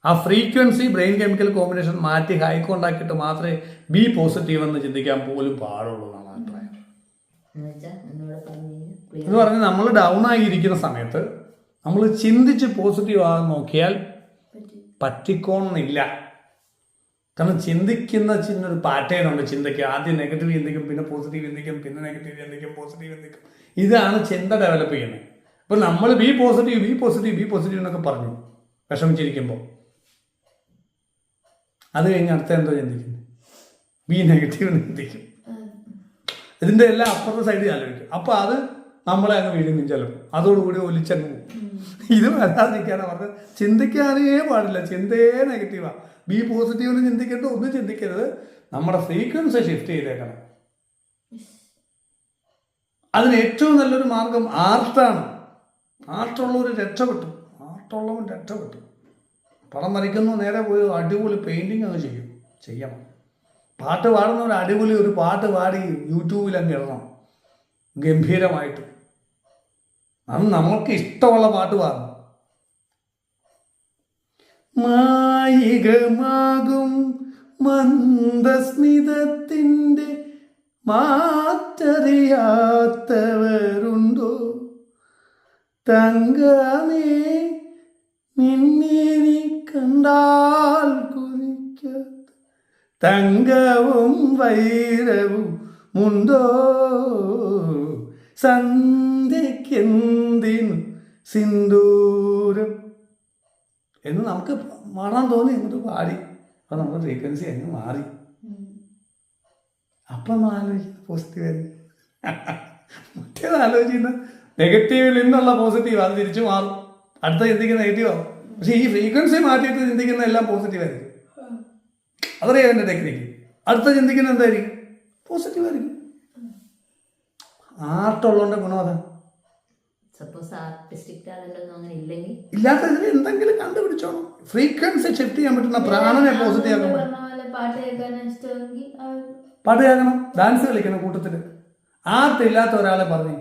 ആ ഫ്രീക്വൻസി ബ്രെയിൻ കെമിക്കൽ കോമ്പിനേഷൻ മാറ്റി ഹൈക്ക് ഉണ്ടാക്കിയിട്ട് മാത്രമേ ബി പോസിറ്റീവ് എന്ന് ചിന്തിക്കാൻ പോലും പാടുള്ളൂ എന്നാണ് അഭിപ്രായം. എന്ന് പറഞ്ഞാൽ നമ്മൾ ഡൗൺ ആയിരിക്കുന്ന സമയത്ത് നമ്മൾ ചിന്തിച്ച് പോസിറ്റീവ് ആകാൻ നോക്കിയാൽ പറ്റിക്കോണമെന്നില്ല. കാരണം ചിന്തിക്കുന്ന ചിന്നൊരു പാറ്റേൺ ഉണ്ട് ചിന്തയ്ക്ക്. ആദ്യം നെഗറ്റീവ് ചിന്തിക്കും, പിന്നെ പോസിറ്റീവ് ചിന്തിക്കും, പിന്നെ നെഗറ്റീവ് ചിന്തിക്കും, പോസിറ്റീവ് ചിന്തിക്കും. ഇതാണ് ചിന്ത ഡെവലപ്പ് ചെയ്യുന്നത്. അപ്പോൾ നമ്മൾ B positive B positive B positive എന്നൊക്കെ പറഞ്ഞു വിഷമിച്ചിരിക്കുമ്പോൾ അത് കഴിഞ്ഞ് അടുത്ത എന്തോ ചിന്തിക്കുന്നു, ബി നെഗറ്റീവ് ചിന്തിക്കും. ഇതിൻ്റെ എല്ലാം അപ്പുറത്തെ സൈഡിൽ ആലോചിക്കും. അപ്പോൾ അത് നമ്മളെ അങ്ങ് വീഴും ചിലപ്പോൾ. അതോടുകൂടി ഒലിച്ചങ്ങ് പോകും. ഇത് വരാതിരിക്കാനാണ് പറഞ്ഞത്. ചിന്തിക്കാനേ പാടില്ല. ചിന്തയേ നെഗറ്റീവാണ്. ബി പോസിറ്റീവിന് ചിന്തിക്കേണ്ട ഒന്നും ചിന്തിക്കരുത്. നമ്മുടെ ഫ്രീക്വൻസി ഷിഫ്റ്റ് ചെയ്തേക്കണം. അതിന് ഏറ്റവും നല്ലൊരു മാർഗം ആർട്ടാണ്. ആർട്ടുള്ളവർ രക്ഷപ്പെട്ടു. ആർട്ടുള്ളവൻ രക്ഷപ്പെട്ടു. പടം വരയ്ക്കുന്നു, നേരെ പോയി അടിപൊളി പെയിൻറ്റിങ് അങ്ങ് ചെയ്യണം. പാട്ട് പാടുന്നവർ അടിപൊളി ഒരു പാട്ട് പാടി യൂട്യൂബിൽ അങ്ങ് ഇടണം ഗംഭീരമായിട്ട്. അത് നമുക്ക് ഇഷ്ടമുള്ള പാട്ട് പാടണം. മായികമാകും മന്ദസ്മിതത്തിൻ്റെ മാറ്ററിയാത്തവരുണ്ടോ, തങ്കമേ നിന്നെ നീ കണ്ടാൽ കുറിക്കാത്ത തങ്കവും വൈരവും ഉണ്ടോ, സന്ധ്യക്കെന്തിനു സിന്ദൂരം എന്ന് നമുക്ക് പാടാൻ തോന്നി. എന്നിട്ട് പാടി. അപ്പം നമ്മുടെ ഫ്രീക്വൻസി അങ്ങ് മാറി. അപ്പം നമ്മൾ ആലോചിക്കുന്ന പോസിറ്റീവ് ആയിരുന്നു. മറ്റേത് ആലോചിക്കുന്ന നെഗറ്റീവിൽ നിന്നുള്ള പോസിറ്റീവ് അത് തിരിച്ചു മാറും. അടുത്ത ചിന്തിക്കുന്ന നെഗറ്റീവ് ആവും. പക്ഷെ ഈ ഫ്രീക്വൻസി മാറ്റിയിട്ട് ചിന്തിക്കുന്ന എല്ലാം പോസിറ്റീവ് ആയിരിക്കും. അതറിയാം എൻ്റെ ടെക്നിക്ക്. അടുത്ത ചിന്തിക്കുന്ന എന്തായിരിക്കും? പോസിറ്റീവ് ആയിരിക്കും. ആർട്ടുള്ളതിൻ്റെ ഗുണം അതാണ്. ഇല്ലാത്തതിന് എന്തെങ്കിലും കണ്ടുപിടിച്ചോണം. ഫ്രീക്വൻസി ഷിഫ്റ്റ് ചെയ്യാൻ പറ്റുന്ന പ്രാണനെ പോസിറ്റീവ് ആക്കാൻ പറ്റും. പാട്ട് കേൾക്കണം, ഡാൻസ് കളിക്കണം കൂട്ടത്തിൽ. ആർട്ട് ഇല്ലാത്ത ഒരാളെ പറഞ്ഞു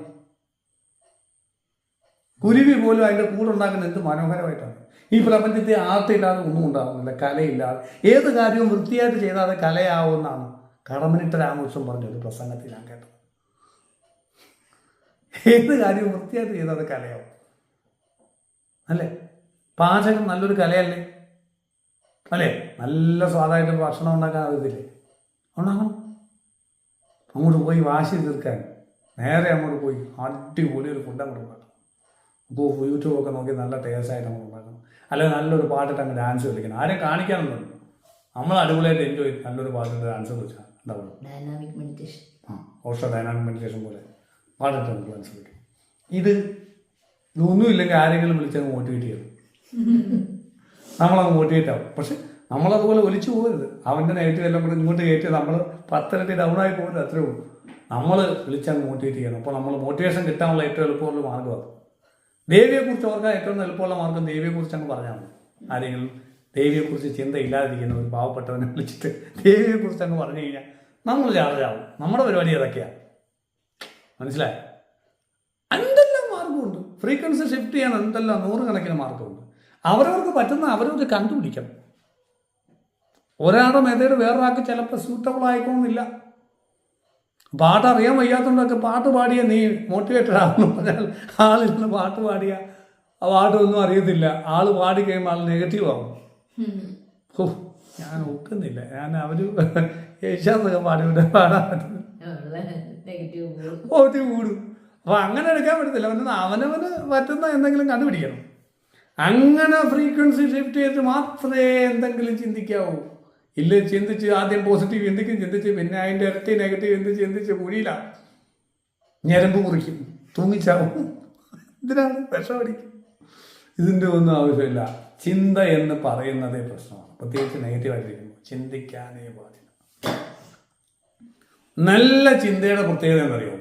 കുരുവി പോലും അതിൻ്റെ കൂടെ ഉണ്ടാക്കുന്ന എന്ത് മനോഹരമായിട്ടാണ്. ഈ പ്രപഞ്ചത്തെ ആർട്ട് ഇല്ലാതെ ഒന്നും ഉണ്ടാകുന്നില്ല, കലയില്ലാതെ. ഏത് കാര്യവും വൃത്തിയായിട്ട് ചെയ്താൽ കലയാവുമെന്നാണ് കടമനിട്ട രാമകൃഷ്ണൻ പറഞ്ഞൊരു പ്രസംഗത്തിൽ ഞാൻ കേട്ടത്. ഏത് കാര്യവും വൃത്തിയായിട്ട് ചെയ്താൽ കലയാവും അല്ലേ? പാചകം നല്ലൊരു കലയല്ലേ അല്ലേ? നല്ല സ്വാദായിട്ട് ഭക്ഷണം ഉണ്ടാക്കാൻ അറിയത്തില്ലേ? ഉണ്ടാക്കണം. അങ്ങോട്ട് പോയി വാശി തീർക്കാൻ നേരെ അങ്ങോട്ട് പോയി അടിപൊളി ഒരു ഫുഡ് അങ്ങോട്ട് ഉണ്ടാക്കണം. അപ്പോൾ യൂട്യൂബൊക്കെ നോക്കി നല്ല ടേസ്റ്റായിട്ട് അങ്ങോട്ട് ഉണ്ടാക്കണം. അല്ലെങ്കിൽ നല്ലൊരു പാട്ടിട്ട് അങ്ങ് ഡാൻസ് കളിക്കണം. ആരെയും കാണിക്കാനൊന്നുമില്ല. നമ്മൾ അടിപൊളിയായിട്ട് എൻജോയ് നല്ലൊരു പാട്ടിട്ട് ഡാൻസ് കളിച്ചാൽ ഉണ്ടാവുള്ളൂ. Dynamic meditation. Osho dynamic meditation പോലെ പാടിട്ട് നമുക്ക് മനസ്സിലാക്കും. ഇതൊന്നുമില്ലെങ്കിൽ ആരെങ്കിലും വിളിച്ചങ്ങ് മോട്ടിവേറ്റ് ചെയ്യണം. നമ്മളങ്ങ് മോട്ടിവേറ്റ് ആവും. പക്ഷെ നമ്മളതുപോലെ ഒലിച്ചു പോകരുത്. അവൻ്റെ നെഗറ്റീവ് എല്ലാം കൂടെ ഇങ്ങോട്ട് കയറ്റി നമ്മൾ 10 ഇരട്ടി ഡൗണായി പോകരുത്. അത്രേ ഉള്ളൂ. നമ്മൾ വിളിച്ചങ്ങ് മോട്ടിവേറ്റ് ചെയ്യണം. അപ്പോൾ നമ്മൾ മോട്ടിവേഷൻ കിട്ടാനുള്ള ഏറ്റവും എളുപ്പമുള്ള മാർഗ്ഗമാണ്. ദേവിയെക്കുറിച്ച് ഓർക്കാൻ ഏറ്റവും എളുപ്പമുള്ള മാർഗ്ഗം ദേവിയെക്കുറിച്ച് അങ്ങ് പറഞ്ഞാൽ മതി. ആരെങ്കിലും ദേവിയെക്കുറിച്ച് ചിന്തയില്ലാതിരിക്കുന്ന ഒരു പാവപ്പെട്ടവനെ വിളിച്ചിട്ട് ദേവിയെക്കുറിച്ച് അങ്ങ് പറഞ്ഞു കഴിഞ്ഞാൽ നമ്മൾ ചാർജാവും. നമ്മുടെ പരിപാടി അതൊക്കെയാണ്. മനസ്സിലായി? എന്തെല്ലാം മാർഗമുണ്ട്. ഫ്രീക്വൻസി ഷിഫ്റ്റ് ചെയ്യാൻ എന്തെല്ലാം 100 കണക്കിന് മാർഗമുണ്ട്. അവരവർക്ക് പറ്റുന്ന അവരവർക്ക് കണ്ടുപിടിക്കണം. ഒരാളുടെ മെത്തേഡ് വേറൊരാൾക്ക് ചിലപ്പോൾ സ്യൂട്ടബിൾ ആയിക്കോണമെന്നില്ല. പാട്ട് അറിയാൻ വയ്യാത്തതുകൊണ്ടൊക്കെ പാട്ട് പാടിയ നീ മോട്ടിവേറ്റഡ് ആണെന്ന് പറഞ്ഞാൽ ആളിൽ നിന്ന് പാട്ട് പാടിയ ആ പാട്ടൊന്നും അറിയത്തില്ല. ആൾ പാടി കഴിയുമ്പോൾ ആൾ നെഗറ്റീവ് ആവും. ഓ ഞാൻ ഒക്കുന്നില്ല, ഞാൻ അവർ യേശാന്നൊക്കെ പാടിവിടെ പാടാൻ നെഗറ്റീവ് കൂടും. അപ്പോൾ അങ്ങനെ എടുക്കാൻ പറ്റത്തില്ല. അവനവന് പറ്റുന്ന എന്തെങ്കിലും കണ്ടുപിടിക്കണം. അങ്ങനെ ഫ്രീക്വൻസി ഷിഫ്റ്റ് ചെയ്തിട്ട് മാത്രമേ എന്തെങ്കിലും ചിന്തിക്കാവൂ. ഇല്ല ചിന്തിച്ച് ആദ്യം പോസിറ്റീവ് ചിന്തിച്ച് പിന്നെ അതിൻ്റെ ഇരട്ടി നെഗറ്റീവ് ചിന്തിച്ച് കുഴിയിലാണ്, ഞരമ്പ് മുറിക്കും, തൂങ്ങിച്ചാവും. ഇതിനാണ് വിഷമടിക്കും. ഇതിൻ്റെ ഒന്നും ആവശ്യമില്ല. ചിന്ത എന്ന് പറയുന്നതേ പ്രശ്നമാണ്. പ്രത്യേകിച്ച് നെഗറ്റീവായിട്ടിരിക്കുമ്പോൾ ചിന്തിക്കാനേ പാടില്ല. നല്ല ചിന്തയുടെ പ്രത്യേകത എന്നറിയുമോ?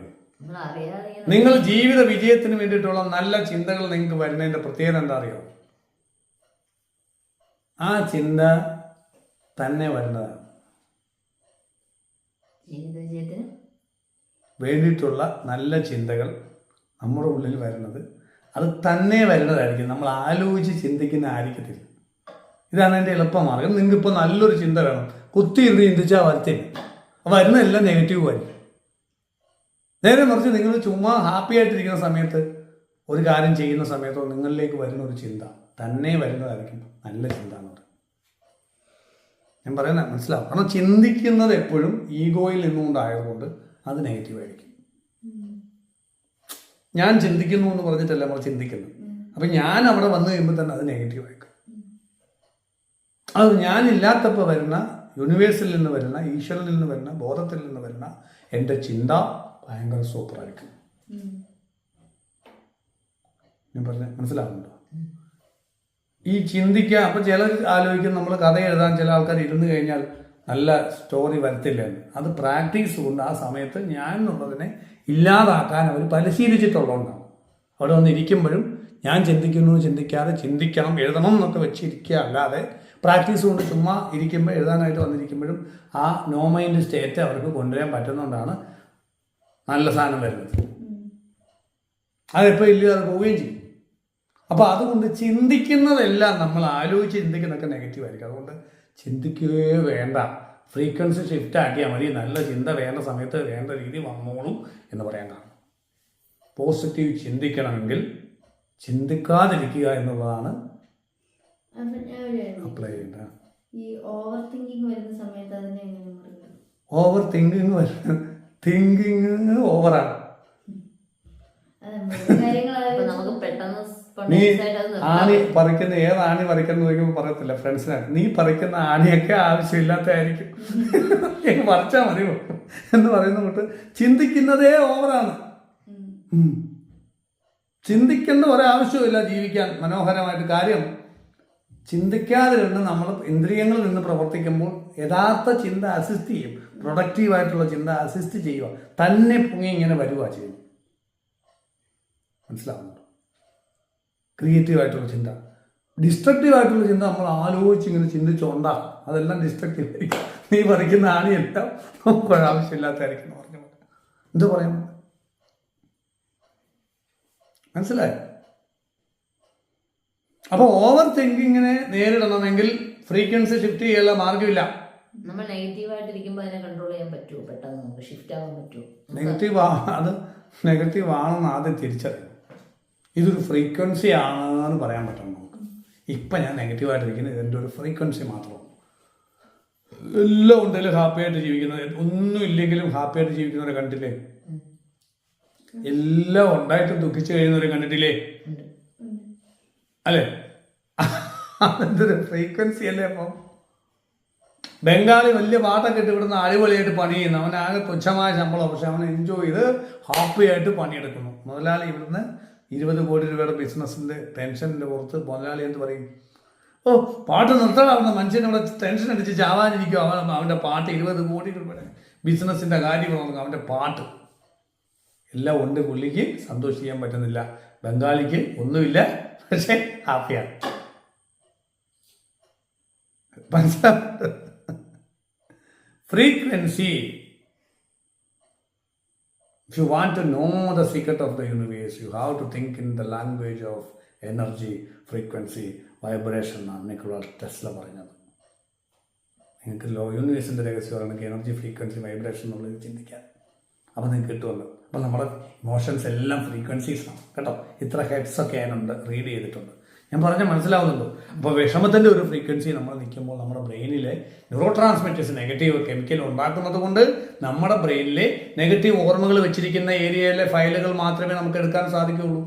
നിങ്ങൾ ജീവിത വിജയത്തിന് വേണ്ടിയിട്ടുള്ള നല്ല ചിന്തകൾ നിങ്ങൾക്ക് വരുന്നതിൻ്റെ പ്രത്യേകത എന്താ അറിയോ? ആ ചിന്ത തന്നെ വരുന്നതാണ്. വേണ്ടിയിട്ടുള്ള നല്ല ചിന്തകൾ നമ്മുടെ ഉള്ളിൽ വരുന്നത് അത് തന്നെ വരുന്നതായിരിക്കും. നമ്മൾ ആലോചിച്ച് ചിന്തിക്കുന്ന ആയിരിക്കത്തില്ല. ഇതാണ് എൻ്റെ എളുപ്പമാർഗം. നിങ്ങൾക്കിപ്പോൾ നല്ലൊരു ചിന്ത വേണം, കുത്തിയിരുന്ന് ചിന്തിച്ചാൽ വരത്തില്ല. വരുന്നതെല്ലാം നെഗറ്റീവ് ആയിരിക്കും. നേരെ മറിച്ച് നിങ്ങൾ ചുമ്മാ ഹാപ്പി ആയിട്ടിരിക്കുന്ന സമയത്ത് ഒരു കാര്യം ചെയ്യുന്ന സമയത്തോ നിങ്ങളിലേക്ക് വരുന്ന ഒരു ചിന്ത തന്നെ വരുന്നതായിരിക്കും നല്ല ചിന്ത എന്ന് പറയുന്നത്. ഞാൻ പറയുന്നത് മനസ്സിലാവും. കാരണം ചിന്തിക്കുന്നത് എപ്പോഴും ഈഗോയിൽ നിന്നുകൊണ്ടായതുകൊണ്ട് അത് നെഗറ്റീവായിരിക്കും. ഞാൻ ചിന്തിക്കുന്നു എന്ന് പറഞ്ഞിട്ടല്ല നമ്മൾ ചിന്തിക്കുന്നത്. അപ്പം ഞാൻ അവിടെ വന്നു കഴിയുമ്പോൾ തന്നെ അത് നെഗറ്റീവായിരിക്കും. അത് ഞാനില്ലാത്തപ്പോൾ വരുന്ന യൂണിവേഴ്സിൽ നിന്ന് വരുന്ന, ഈശ്വരനിൽ നിന്ന് വരുന്ന, ബോധത്തിൽ നിന്ന് വരുന്ന എൻ്റെ ചിന്ത ഭയങ്കര സൂപ്പറായിരിക്കും. ഞാൻ പറഞ്ഞ മനസ്സിലാവുന്നുണ്ടോ? ഈ ചിന്തിക്കുക. അപ്പം ചിലർ ആലോചിക്കും നമ്മൾ കഥ എഴുതാൻ ചില ആൾക്കാർ ഇരുന്ന് കഴിഞ്ഞാൽ നല്ല സ്റ്റോറി വരത്തില്ല എന്ന്. അത് പ്രാക്ടീസ് കൊണ്ട് ആ സമയത്ത് ഞാൻ എന്നുള്ളതിനെ ഇല്ലാതാക്കാൻ അവർ പരിശീലിച്ചിട്ടുള്ളതുകൊണ്ടാണ്. അവിടെ വന്ന് ഇരിക്കുമ്പോഴും ഞാൻ ചിന്തിക്കുന്നു ചിന്തിക്കാതെ ചിന്തിക്കണം എഴുതണം എന്നൊക്കെ വെച്ചിരിക്കുക. അല്ലാതെ പ്രാക്ടീസ് കൊണ്ട് ചുമ്മാ ഇരിക്കുമ്പോൾ എഴുതാനായിട്ട് വന്നിരിക്കുമ്പോഴും ആ നോ മൈൻഡ് സ്റ്റേറ്റ് അവർക്ക് കൊണ്ടുവരാൻ പറ്റുന്നതുകൊണ്ടാണ് നല്ല സാധനം വരുന്നത്. അതെപ്പോൾ ഇല്ല അത് പോവുകയും ചെയ്യും. അപ്പോൾ അതുകൊണ്ട് ചിന്തിക്കുന്നതെല്ലാം നമ്മൾ ആലോചിച്ച് ചിന്തിക്കുന്നതൊക്കെ നെഗറ്റീവ് ആയിരിക്കും. അതുകൊണ്ട് ചിന്തിക്കുകയേ വേണ്ട. ഫ്രീക്വൻസി ഷിഫ്റ്റ് ആക്കിയാൽ മതി. നല്ല ചിന്ത വേണ്ട സമയത്ത് വേണ്ട രീതി വന്നോളും എന്ന് പറയാൻ കാരണം. പോസിറ്റീവ് ചിന്തിക്കണമെങ്കിൽ ചിന്തിക്കാതിരിക്കുക എന്നുള്ളതാണ് അപ്ലൈ ചെയ്യേണ്ടത്. ഓവർ തിങ്കിങ് ഓവറാണ്. നീ ആണി പറിക്കുന്ന ഏത് ആണി പറിക്കുന്ന ചോദിക്കുമ്പോൾ പറയത്തില്ല ഫ്രണ്ട്സിനാണ്. നീ പറിക്കുന്ന ആണിയൊക്കെ ആവശ്യമില്ലാത്തതായിരിക്കും, പറിച്ചാൽ മതിയോ എന്ന് പറയുന്ന കൊണ്ട് ചിന്തിക്കുന്നതേ ഓവറാണ്. ചിന്തിക്കേണ്ട ഒരാവശ്യമില്ല ജീവിക്കാൻ മനോഹരമായിട്ട്. കാര്യം ചിന്തിക്കാതെ നിന്ന് നമ്മൾ ഇന്ദ്രിയങ്ങളിൽ നിന്ന് പ്രവർത്തിക്കുമ്പോൾ യഥാർത്ഥ ചിന്ത അസിസ്റ്റ് ചെയ്യും. പ്രൊഡക്റ്റീവായിട്ടുള്ള ചിന്ത അസിസ്റ്റ് ചെയ്യുക, തന്നെ പൊങ്ങി ഇങ്ങനെ വരുക ചെയ്യും. മനസ്സിലാവുന്നുണ്ടോ? ക്രിയേറ്റീവായിട്ടുള്ള ചിന്ത. ഡിസ്ട്രക്റ്റീവായിട്ടുള്ള ചിന്ത നമ്മൾ ആലോചിച്ച് ഇങ്ങനെ ചിന്തിച്ചുണ്ടാകും. അതെല്ലാം ഡിസ്ട്രക്റ്റീവ് ആയിരിക്കും. നീ പറിക്കുന്ന ആണിയെല്ലാം നമുക്കൊരാവശ്യമില്ലാത്തായിരിക്കും പറഞ്ഞു. എന്താ പറയാൻ മനസ്സിലായോ? അപ്പോൾ ഓവർ തിങ്കിങ്ങിനെ നേരിടണമെങ്കിൽ ഫ്രീക്വൻസി ഷിഫ്റ്റ് ചെയ്യാനുള്ള മാർഗ്ഗമില്ല. നമ്മൾ നെഗറ്റീവായിട്ടിരിക്കുമ്പോൾ അതിനെ കൺട്രോൾ ചെയ്യാൻ പറ്റുമോ? പെട്ടെന്ന് നമുക്ക് ഷിഫ്റ്റ് ആവാൻ പറ്റുമോ? അത് നെഗറ്റീവ് ആണെന്ന് ആദ്യം തിരിച്ചറിയും. ഇതൊരു ഫ്രീക്വൻസി ആണെന്ന് പറയാൻ പറ്റണം നമുക്ക്. ഇപ്പം ഞാൻ നെഗറ്റീവായിട്ടിരിക്കുന്നത് ഇതിൻ്റെ ഒരു ഫ്രീക്വൻസി മാത്രമാണ്. എല്ലാം ഉണ്ടെങ്കിലും ഹാപ്പി ആയിട്ട് ജീവിക്കുന്നത്, ഒന്നും ഇല്ലെങ്കിലും ഹാപ്പി ആയിട്ട് ജീവിക്കുന്നവരെ കണ്ടില്ലേ? എല്ലാം ഉണ്ടായിട്ട് ദുഃഖിച്ച് കഴിയുന്നവരെ കണ്ടിട്ടില്ലേ? അല്ലേ? അതെന്തൊരു ഫ്രീക്വൻസി അല്ലേ? അപ്പം ബംഗാളി വലിയ പാട്ടൊക്കെ ഇട്ട് ഇവിടുന്ന് അടിപൊളിയായിട്ട് പണി ചെയ്യുന്നു, അവനാകെ തുച്ഛമായ ശമ്പളം, പക്ഷെ അവൻ എൻജോയ് ചെയ്ത് ഹാപ്പി ആയിട്ട് പണിയെടുക്കുന്നു. മുതലാളി ഇവിടുന്ന് 20 കോടി രൂപയുടെ ബിസിനസ്സിൻ്റെ ടെൻഷനിൻ്റെ പുറത്ത് മുതലാളി എന്ത് പറയും? ഓ, പാട്ട് നിർത്തണമെന്ന് മനുഷ്യൻ ഇവിടെ ടെൻഷൻ അടിച്ച് ചാവാനിരിക്കും. അവൻ്റെ പാട്ട് 20 കോടി രൂപയുടെ ബിസിനസ്സിൻ്റെ കാര്യങ്ങളൊന്നും അവൻ്റെ പാട്ട് എല്ലാം ഉണ്ട്. പുള്ളിക്ക് സന്തോഷിക്കാൻ പറ്റുന്നില്ല, ബംഗാളിക്ക് ഒന്നുമില്ല, പക്ഷെ ഹാപ്പിയാണ്. മനസ്സിലാവുന്നുണ്ട്? Frequency. If you want to know the secret of the universe, you have to think in the language of energy, frequency, vibration ആണ് നിക്കോള ടെസ്ല പറഞ്ഞത്. നിങ്ങൾക്ക് യൂണിവേഴ്സിൻ്റെ രഹസ്യം പറയുന്നത് എനർജി, ഫ്രീക്വൻസി, വൈബ്രേഷൻ എന്നുള്ളത് ചിന്തിക്കാൻ. അപ്പോൾ നിങ്ങൾക്ക് കിട്ടുമല്ലോ. അപ്പോൾ നമ്മുടെ ഇമോഷൻസ് എല്ലാം ഫ്രീക്വൻസീസാണ് കേട്ടോ. ഇത്ര ഹെഡ്സൊക്കെ അതിനുണ്ട്, റീഡ് ചെയ്തിട്ടുണ്ട്. ഞാൻ പറഞ്ഞാൽ മനസ്സിലാവുന്നുണ്ടോ? അപ്പോൾ വിഷമത്തിൻ്റെ ഒരു ഫ്രീക്വൻസി നമ്മൾ നിൽക്കുമ്പോൾ നമ്മുടെ ബ്രെയിനിലെ ന്യൂറോ ട്രാൻസ്മിറ്റേഴ്സ് നെഗറ്റീവ് കെമിക്കൽ ഉണ്ടാക്കുന്നത് കൊണ്ട് നമ്മുടെ ബ്രെയിനിലെ നെഗറ്റീവ് ഓർമ്മകൾ വെച്ചിരിക്കുന്ന ഏരിയയിലെ ഫയലുകൾ മാത്രമേ നമുക്ക് എടുക്കാൻ സാധിക്കുകയുള്ളൂ.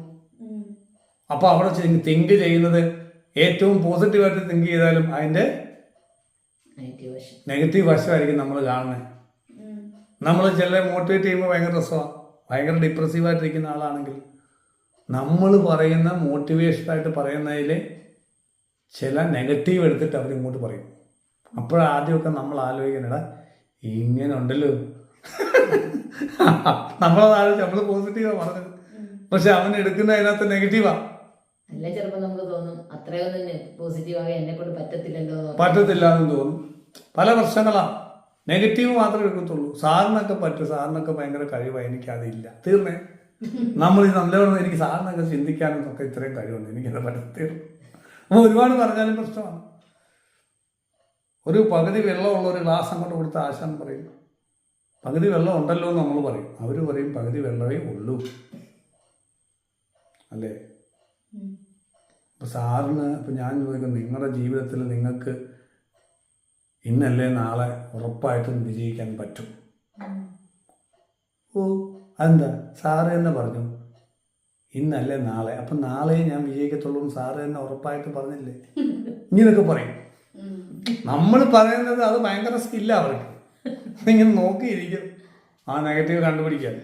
അപ്പോൾ അവിടെ തിങ്ക് ചെയ്യുന്നത് ഏറ്റവും പോസിറ്റീവായിട്ട് തിങ്ക് ചെയ്താലും അതിൻ്റെ നെഗറ്റീവ് വശമായിരിക്കും നമ്മൾ കാണുന്നത്. നമ്മൾ ചില മോട്ടിവേറ്റ് ചെയ്യുമ്പോൾ ഭയങ്കര രസമാണ്. ഭയങ്കര ഡിപ്രസീവായിട്ടിരിക്കുന്ന ആളാണെങ്കിൽ നമ്മൾ പറയുന്ന മോട്ടിവേഷനായിട്ട് പറയുന്നതിൽ ചില നെഗറ്റീവ് എടുത്തിട്ട് അവരിങ്ങോട്ട് പറയും. അപ്പോഴാദ്യമൊക്കെ നമ്മൾ ആലോചിക്കണടാ ഇങ്ങനെ ഉണ്ടല്ലോ, നമ്മൾ പോസിറ്റീവാണ് പറഞ്ഞത്, പക്ഷെ അവൻ എടുക്കുന്ന അതിനകത്ത് നെഗറ്റീവാ. അല്ല, ചിലപ്പോൾ നമുക്ക് തോന്നും അത്രയൊന്നും പോസിറ്റീവാകെ എന്നെ കൊണ്ട് പറ്റത്തില്ല എന്ന് തോന്നും. പല പ്രശ്നങ്ങളാ, നെഗറ്റീവ് മാത്രമേ എടുക്കത്തുള്ളൂ. സാറിനൊക്കെ പറ്റും, സാറിനൊക്കെ ഭയങ്കര കഴിവാണ്, എനിക്കതില്ല, തീർന്നേ. നമ്മൾ ഈ നല്ലവണ്ണം എനിക്ക് സാറിനൊക്കെ ചിന്തിക്കാനും ഒക്കെ ഇത്രയും കഴിവുണ്ട്, എനിക്കത് പറ്റത്തീർന്നു. അപ്പോൾ ഒരുപാട് പറഞ്ഞാലും പ്രശ്നമാണ്. ഒരു പകുതി വെള്ളമുള്ള ഒരു ഗ്ലാസ് അങ്ങോട്ട് കൊടുത്ത ആശാൻ പറയും പകുതി വെള്ളം ഉണ്ടല്ലോ എന്ന് നമ്മൾ പറയും. അവർ പറയും പകുതി വെള്ളമേ ഉള്ളൂ, അല്ലേ? അപ്പോൾ സാറിന് ഇപ്പം ഞാൻ ചോദിക്കും, നിങ്ങളുടെ ജീവിതത്തിൽ നിങ്ങൾക്ക് ഇന്നല്ലേ നാളെ ഉറപ്പായിട്ടും വിജയിക്കാൻ പറ്റും. ഓ, അതെന്താ? സാറ് തന്നെ പറഞ്ഞു ഇന്നല്ലേ നാളെ, അപ്പം നാളെ ഞാൻ വിജയിക്കത്തുള്ളൂ എന്ന് സാറ് തന്നെ ഉറപ്പായിട്ട് പറഞ്ഞില്ലേ? ഇങ്ങനൊക്കെ പറയും. നമ്മൾ പറയുന്നത് അത് ഭയങ്കര സ്കില്ലാണ് അവർക്ക്. ഇങ്ങനെ നോക്കിയിരിക്കും ആ നെഗറ്റീവ് കണ്ടുപിടിക്കാൻ.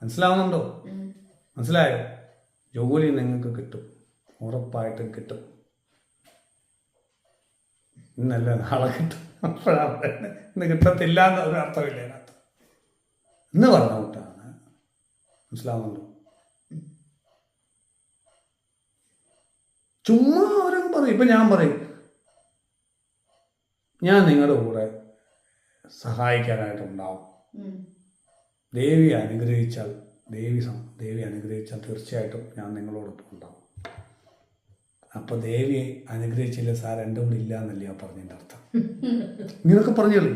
മനസ്സിലാവുന്നുണ്ടോ? മനസ്സിലായോ? ജോലി നിങ്ങൾക്ക് കിട്ടും, ഉറപ്പായിട്ടും കിട്ടും. ഇന്നല്ല നാളെ കിട്ടും. അപ്പോഴാണ് ഇന്ന് കിട്ടത്തില്ല എന്നൊരു അർത്ഥമില്ല അതിനകത്ത്. ഇന്ന് പറഞ്ഞ കൂട്ടാണ്. മനസ്സിലാവുന്നുണ്ടോ? ചുമ്മാ അവരങ്ങ് പറയും. ഇപ്പം ഞാൻ പറയും ഞാൻ നിങ്ങളുടെ കൂടെ സഹായിക്കാനായിട്ടുണ്ടാവും, ദേവി അനുഗ്രഹിച്ചാൽ തീർച്ചയായിട്ടും ഞാൻ നിങ്ങളോടൊപ്പം ഉണ്ടാവും. അപ്പോൾ ദേവി അനുഗ്രഹിച്ചില്ല സാർ എൻ്റെ കൂടെ ഇല്ല എന്നല്ലേ ആ പറഞ്ഞതിൻ്റെ അർത്ഥം. ഇങ്ങനൊക്കെ പറഞ്ഞോളൂ.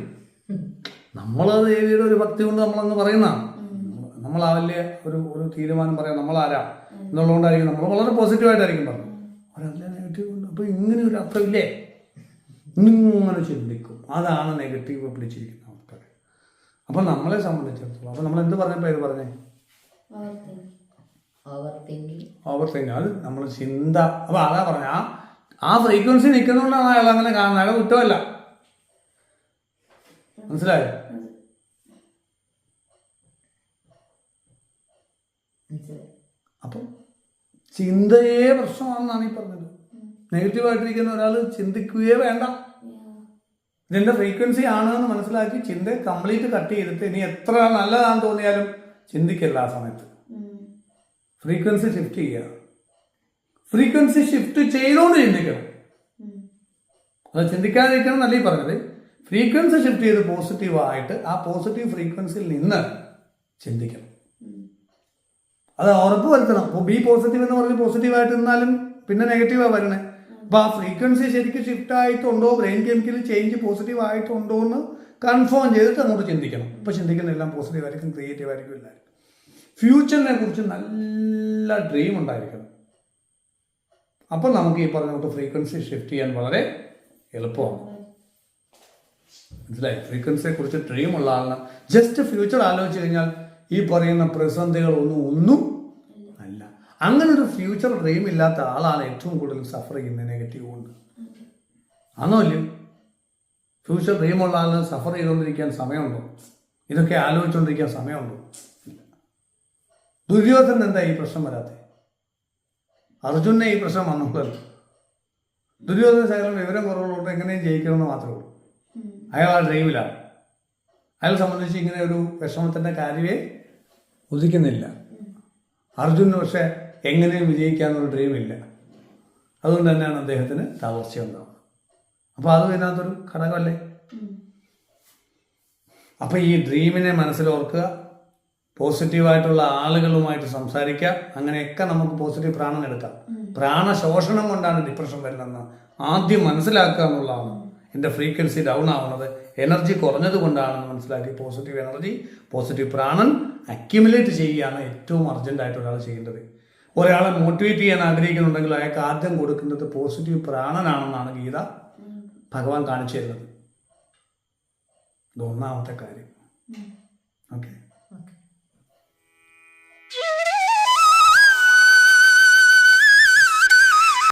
നമ്മൾ ദേവിയുടെ ഒരു ഭക്തി കൊണ്ട് നമ്മളങ്ങ് പറയുന്നതാണ്. നമ്മൾ ആ വലിയ ഒരു തീരുമാനം പറയാം നമ്മളാരാ എന്നുള്ളതുകൊണ്ടായിരിക്കും നമ്മൾ വളരെ പോസിറ്റീവായിട്ടായിരിക്കും പറഞ്ഞു. അവരല്ല നെഗറ്റീവ് ഉണ്ട്. അപ്പോൾ ഇങ്ങനെ ഒരു അർത്ഥമില്ലേ? ഇങ്ങനെ ചിന്തിക്കും. അതാണ് നെഗറ്റീവ് പിടിച്ചിരിക്കുന്ന ആൾക്കാർ. അപ്പോൾ നമ്മളെ സംബന്ധിച്ചിടത്തോളം അപ്പോൾ നമ്മൾ എന്ത് പറഞ്ഞപ്പോൾ ഇത് പറഞ്ഞേ? Over thinking. അത് നമ്മൾ ചിന്ത. അപ്പോൾ അതാ പറഞ്ഞ ആ ഫ്രീക്വൻസി നിൽക്കുന്നതുകൊണ്ടാണ് അയാൾ അങ്ങനെ കാണുന്നത്. അയാൾ കുറ്റമല്ല. മനസ്സിലായോ? അപ്പം ചിന്തയെ പ്രശ്നമാണെന്നാണ് ഈ പറഞ്ഞത്. നെഗറ്റീവായിട്ടിരിക്കുന്ന ഒരാൾ ചിന്തിക്കുകയേ വേണ്ട. ഇതിൻ്റെ ഫ്രീക്വൻസി ആണെന്ന് മനസ്സിലാക്കി ചിന്ത കംപ്ലീറ്റ് കട്ട് ചെയ്തിട്ട് ഇനി എത്ര നല്ലതാണെന്ന് തോന്നിയാലും ചിന്തിക്കില്ല. ആ സമയത്ത് ഫ്രീക്വൻസി ഷിഫ്റ്റ് ചെയ്യുക. ഫ്രീക്വൻസി ഷിഫ്റ്റ് ചെയ്തുകൊണ്ട് ചിന്തിക്കണം. അത് ചിന്തിക്കാതിരിക്കണം എന്നല്ല ഈ പറഞ്ഞത്. ഫ്രീക്വൻസി ഷിഫ്റ്റ് ചെയ്ത് പോസിറ്റീവായിട്ട് ആ പോസിറ്റീവ് ഫ്രീക്വൻസിയിൽ നിന്ന് ചിന്തിക്കണം. അത് ഉറപ്പ് വരുത്തണം. അപ്പോൾ ബി പോസിറ്റീവ് എന്ന് പറഞ്ഞ് പോസിറ്റീവായിട്ട് നിന്നാലും പിന്നെ നെഗറ്റീവാണ് വരണേ. അപ്പോൾ ആ ഫ്രീക്വൻസി ശരിക്കും ഷിഫ്റ്റ് ആയിട്ടുണ്ടോ, ബ്രെയിൻ കെമിക്കൽ ചേഞ്ച് പോസിറ്റീവ് ആയിട്ടുണ്ടോ എന്ന് കൺഫേം ചെയ്തിട്ട് അങ്ങോട്ട് ചിന്തിക്കണം. ഇപ്പോൾ ചിന്തിക്കുന്ന എല്ലാം പോസിറ്റീവായിരിക്കും, ക്രിയേറ്റീവായിരിക്കും, എല്ലാവരും. ഫ്യൂച്ചറിനെ കുറിച്ച് നല്ല ഡ്രീം ഉണ്ടായിരിക്കണം. അപ്പോൾ നമുക്ക് ഈ പറഞ്ഞ ഫ്രീക്വൻസി ഷിഫ്റ്റ് ചെയ്യാൻ വളരെ എളുപ്പമാണ്. മനസ്സിലായി? ഫ്രീക്വൻസിയെ കുറിച്ച് ഡ്രീം ഉള്ള ആളിന് ജസ്റ്റ് ഫ്യൂച്ചർ ആലോചിച്ച് കഴിഞ്ഞാൽ ഈ പറയുന്ന പ്രതിസന്ധികളൊന്നും അല്ല. അങ്ങനെ ഒരു ഫ്യൂച്ചർ ഡ്രീം ഇല്ലാത്ത ആളാണ് ഏറ്റവും കൂടുതൽ സഫർ ചെയ്യുന്നത് നെഗറ്റീവ് കൊണ്ട്. ആണോ അല്ലയോ? ഫ്യൂച്ചർ ഡ്രീമുള്ള ആളിന് സഫർ ചെയ്തുകൊണ്ടിരിക്കാൻ സമയമുണ്ടോ? ഇതൊക്കെ ആലോചിച്ചുകൊണ്ടിരിക്കാൻ സമയമുണ്ടോ? ഇല്ല. ദുര്യോധനൻ എന്താ ഈ പ്രശ്നം വരാത്തത്? അർജുനെ ഈ പ്രശ്നം വന്നുള്ളൂ. ദുര്യോധന ശകലം വിവരം കുറവുള്ളതുകൊണ്ട് എങ്ങനെയും ജയിക്കണമെന്ന് മാത്രമേ ഉള്ളൂ. അയാൾ ആ ഡ്രീമിലാണ്. അയാളെ സംബന്ധിച്ച് ഇങ്ങനെ ഒരു വിഷമത്തിൻ്റെ കാര്യമേ ഉദിക്കുന്നില്ല. അർജുനന് പക്ഷെ എങ്ങനെയും വിജയിക്കാനൊരു ഡ്രീമില്ല. അതുകൊണ്ട് തന്നെയാണ് അദ്ദേഹത്തിന് തളർച്ച ഉണ്ടാവുന്നത്. അപ്പോൾ അത് ഇതിനകത്തൊരു ഘടകമല്ലേ? അപ്പോൾ ഈ ഡ്രീമിനെ മനസ്സിലോർക്കുക, പോസിറ്റീവായിട്ടുള്ള ആളുകളുമായിട്ട് സംസാരിക്കുക. അങ്ങനെയൊക്കെ നമുക്ക് പോസിറ്റീവ് പ്രാണൻ എടുക്കാം. പ്രാണശോഷണം കൊണ്ടാണ് ഡിപ്രഷൻ വരുന്നതെന്ന് ആദ്യം മനസ്സിലാക്കുക എന്നുള്ളതാണ്. എൻ്റെ ഫ്രീക്വൻസി ഡൗൺ ആവുന്നത് എനർജി കുറഞ്ഞത് കൊണ്ടാണെന്ന് മനസ്സിലാക്കി പോസിറ്റീവ് എനർജി, പോസിറ്റീവ് പ്രാണൻ അക്യുമുലേറ്റ് ചെയ്യുകയാണ് ഏറ്റവും അർജൻറ്റായിട്ട് ഒരാൾ ചെയ്യേണ്ടത്. ഒരാളെ മോട്ടിവേറ്റ് ചെയ്യാൻ ആഗ്രഹിക്കുന്നുണ്ടെങ്കിൽ അയാൾക്ക് ആദ്യം കൊടുക്കേണ്ടത് പോസിറ്റീവ് പ്രാണനാണെന്നാണ് ഗീത ഭഗവാൻ കാണിച്ചു തരുന്നത്. ഇത് ഒന്നാമത്തെ കാര്യം. ഓക്കെ.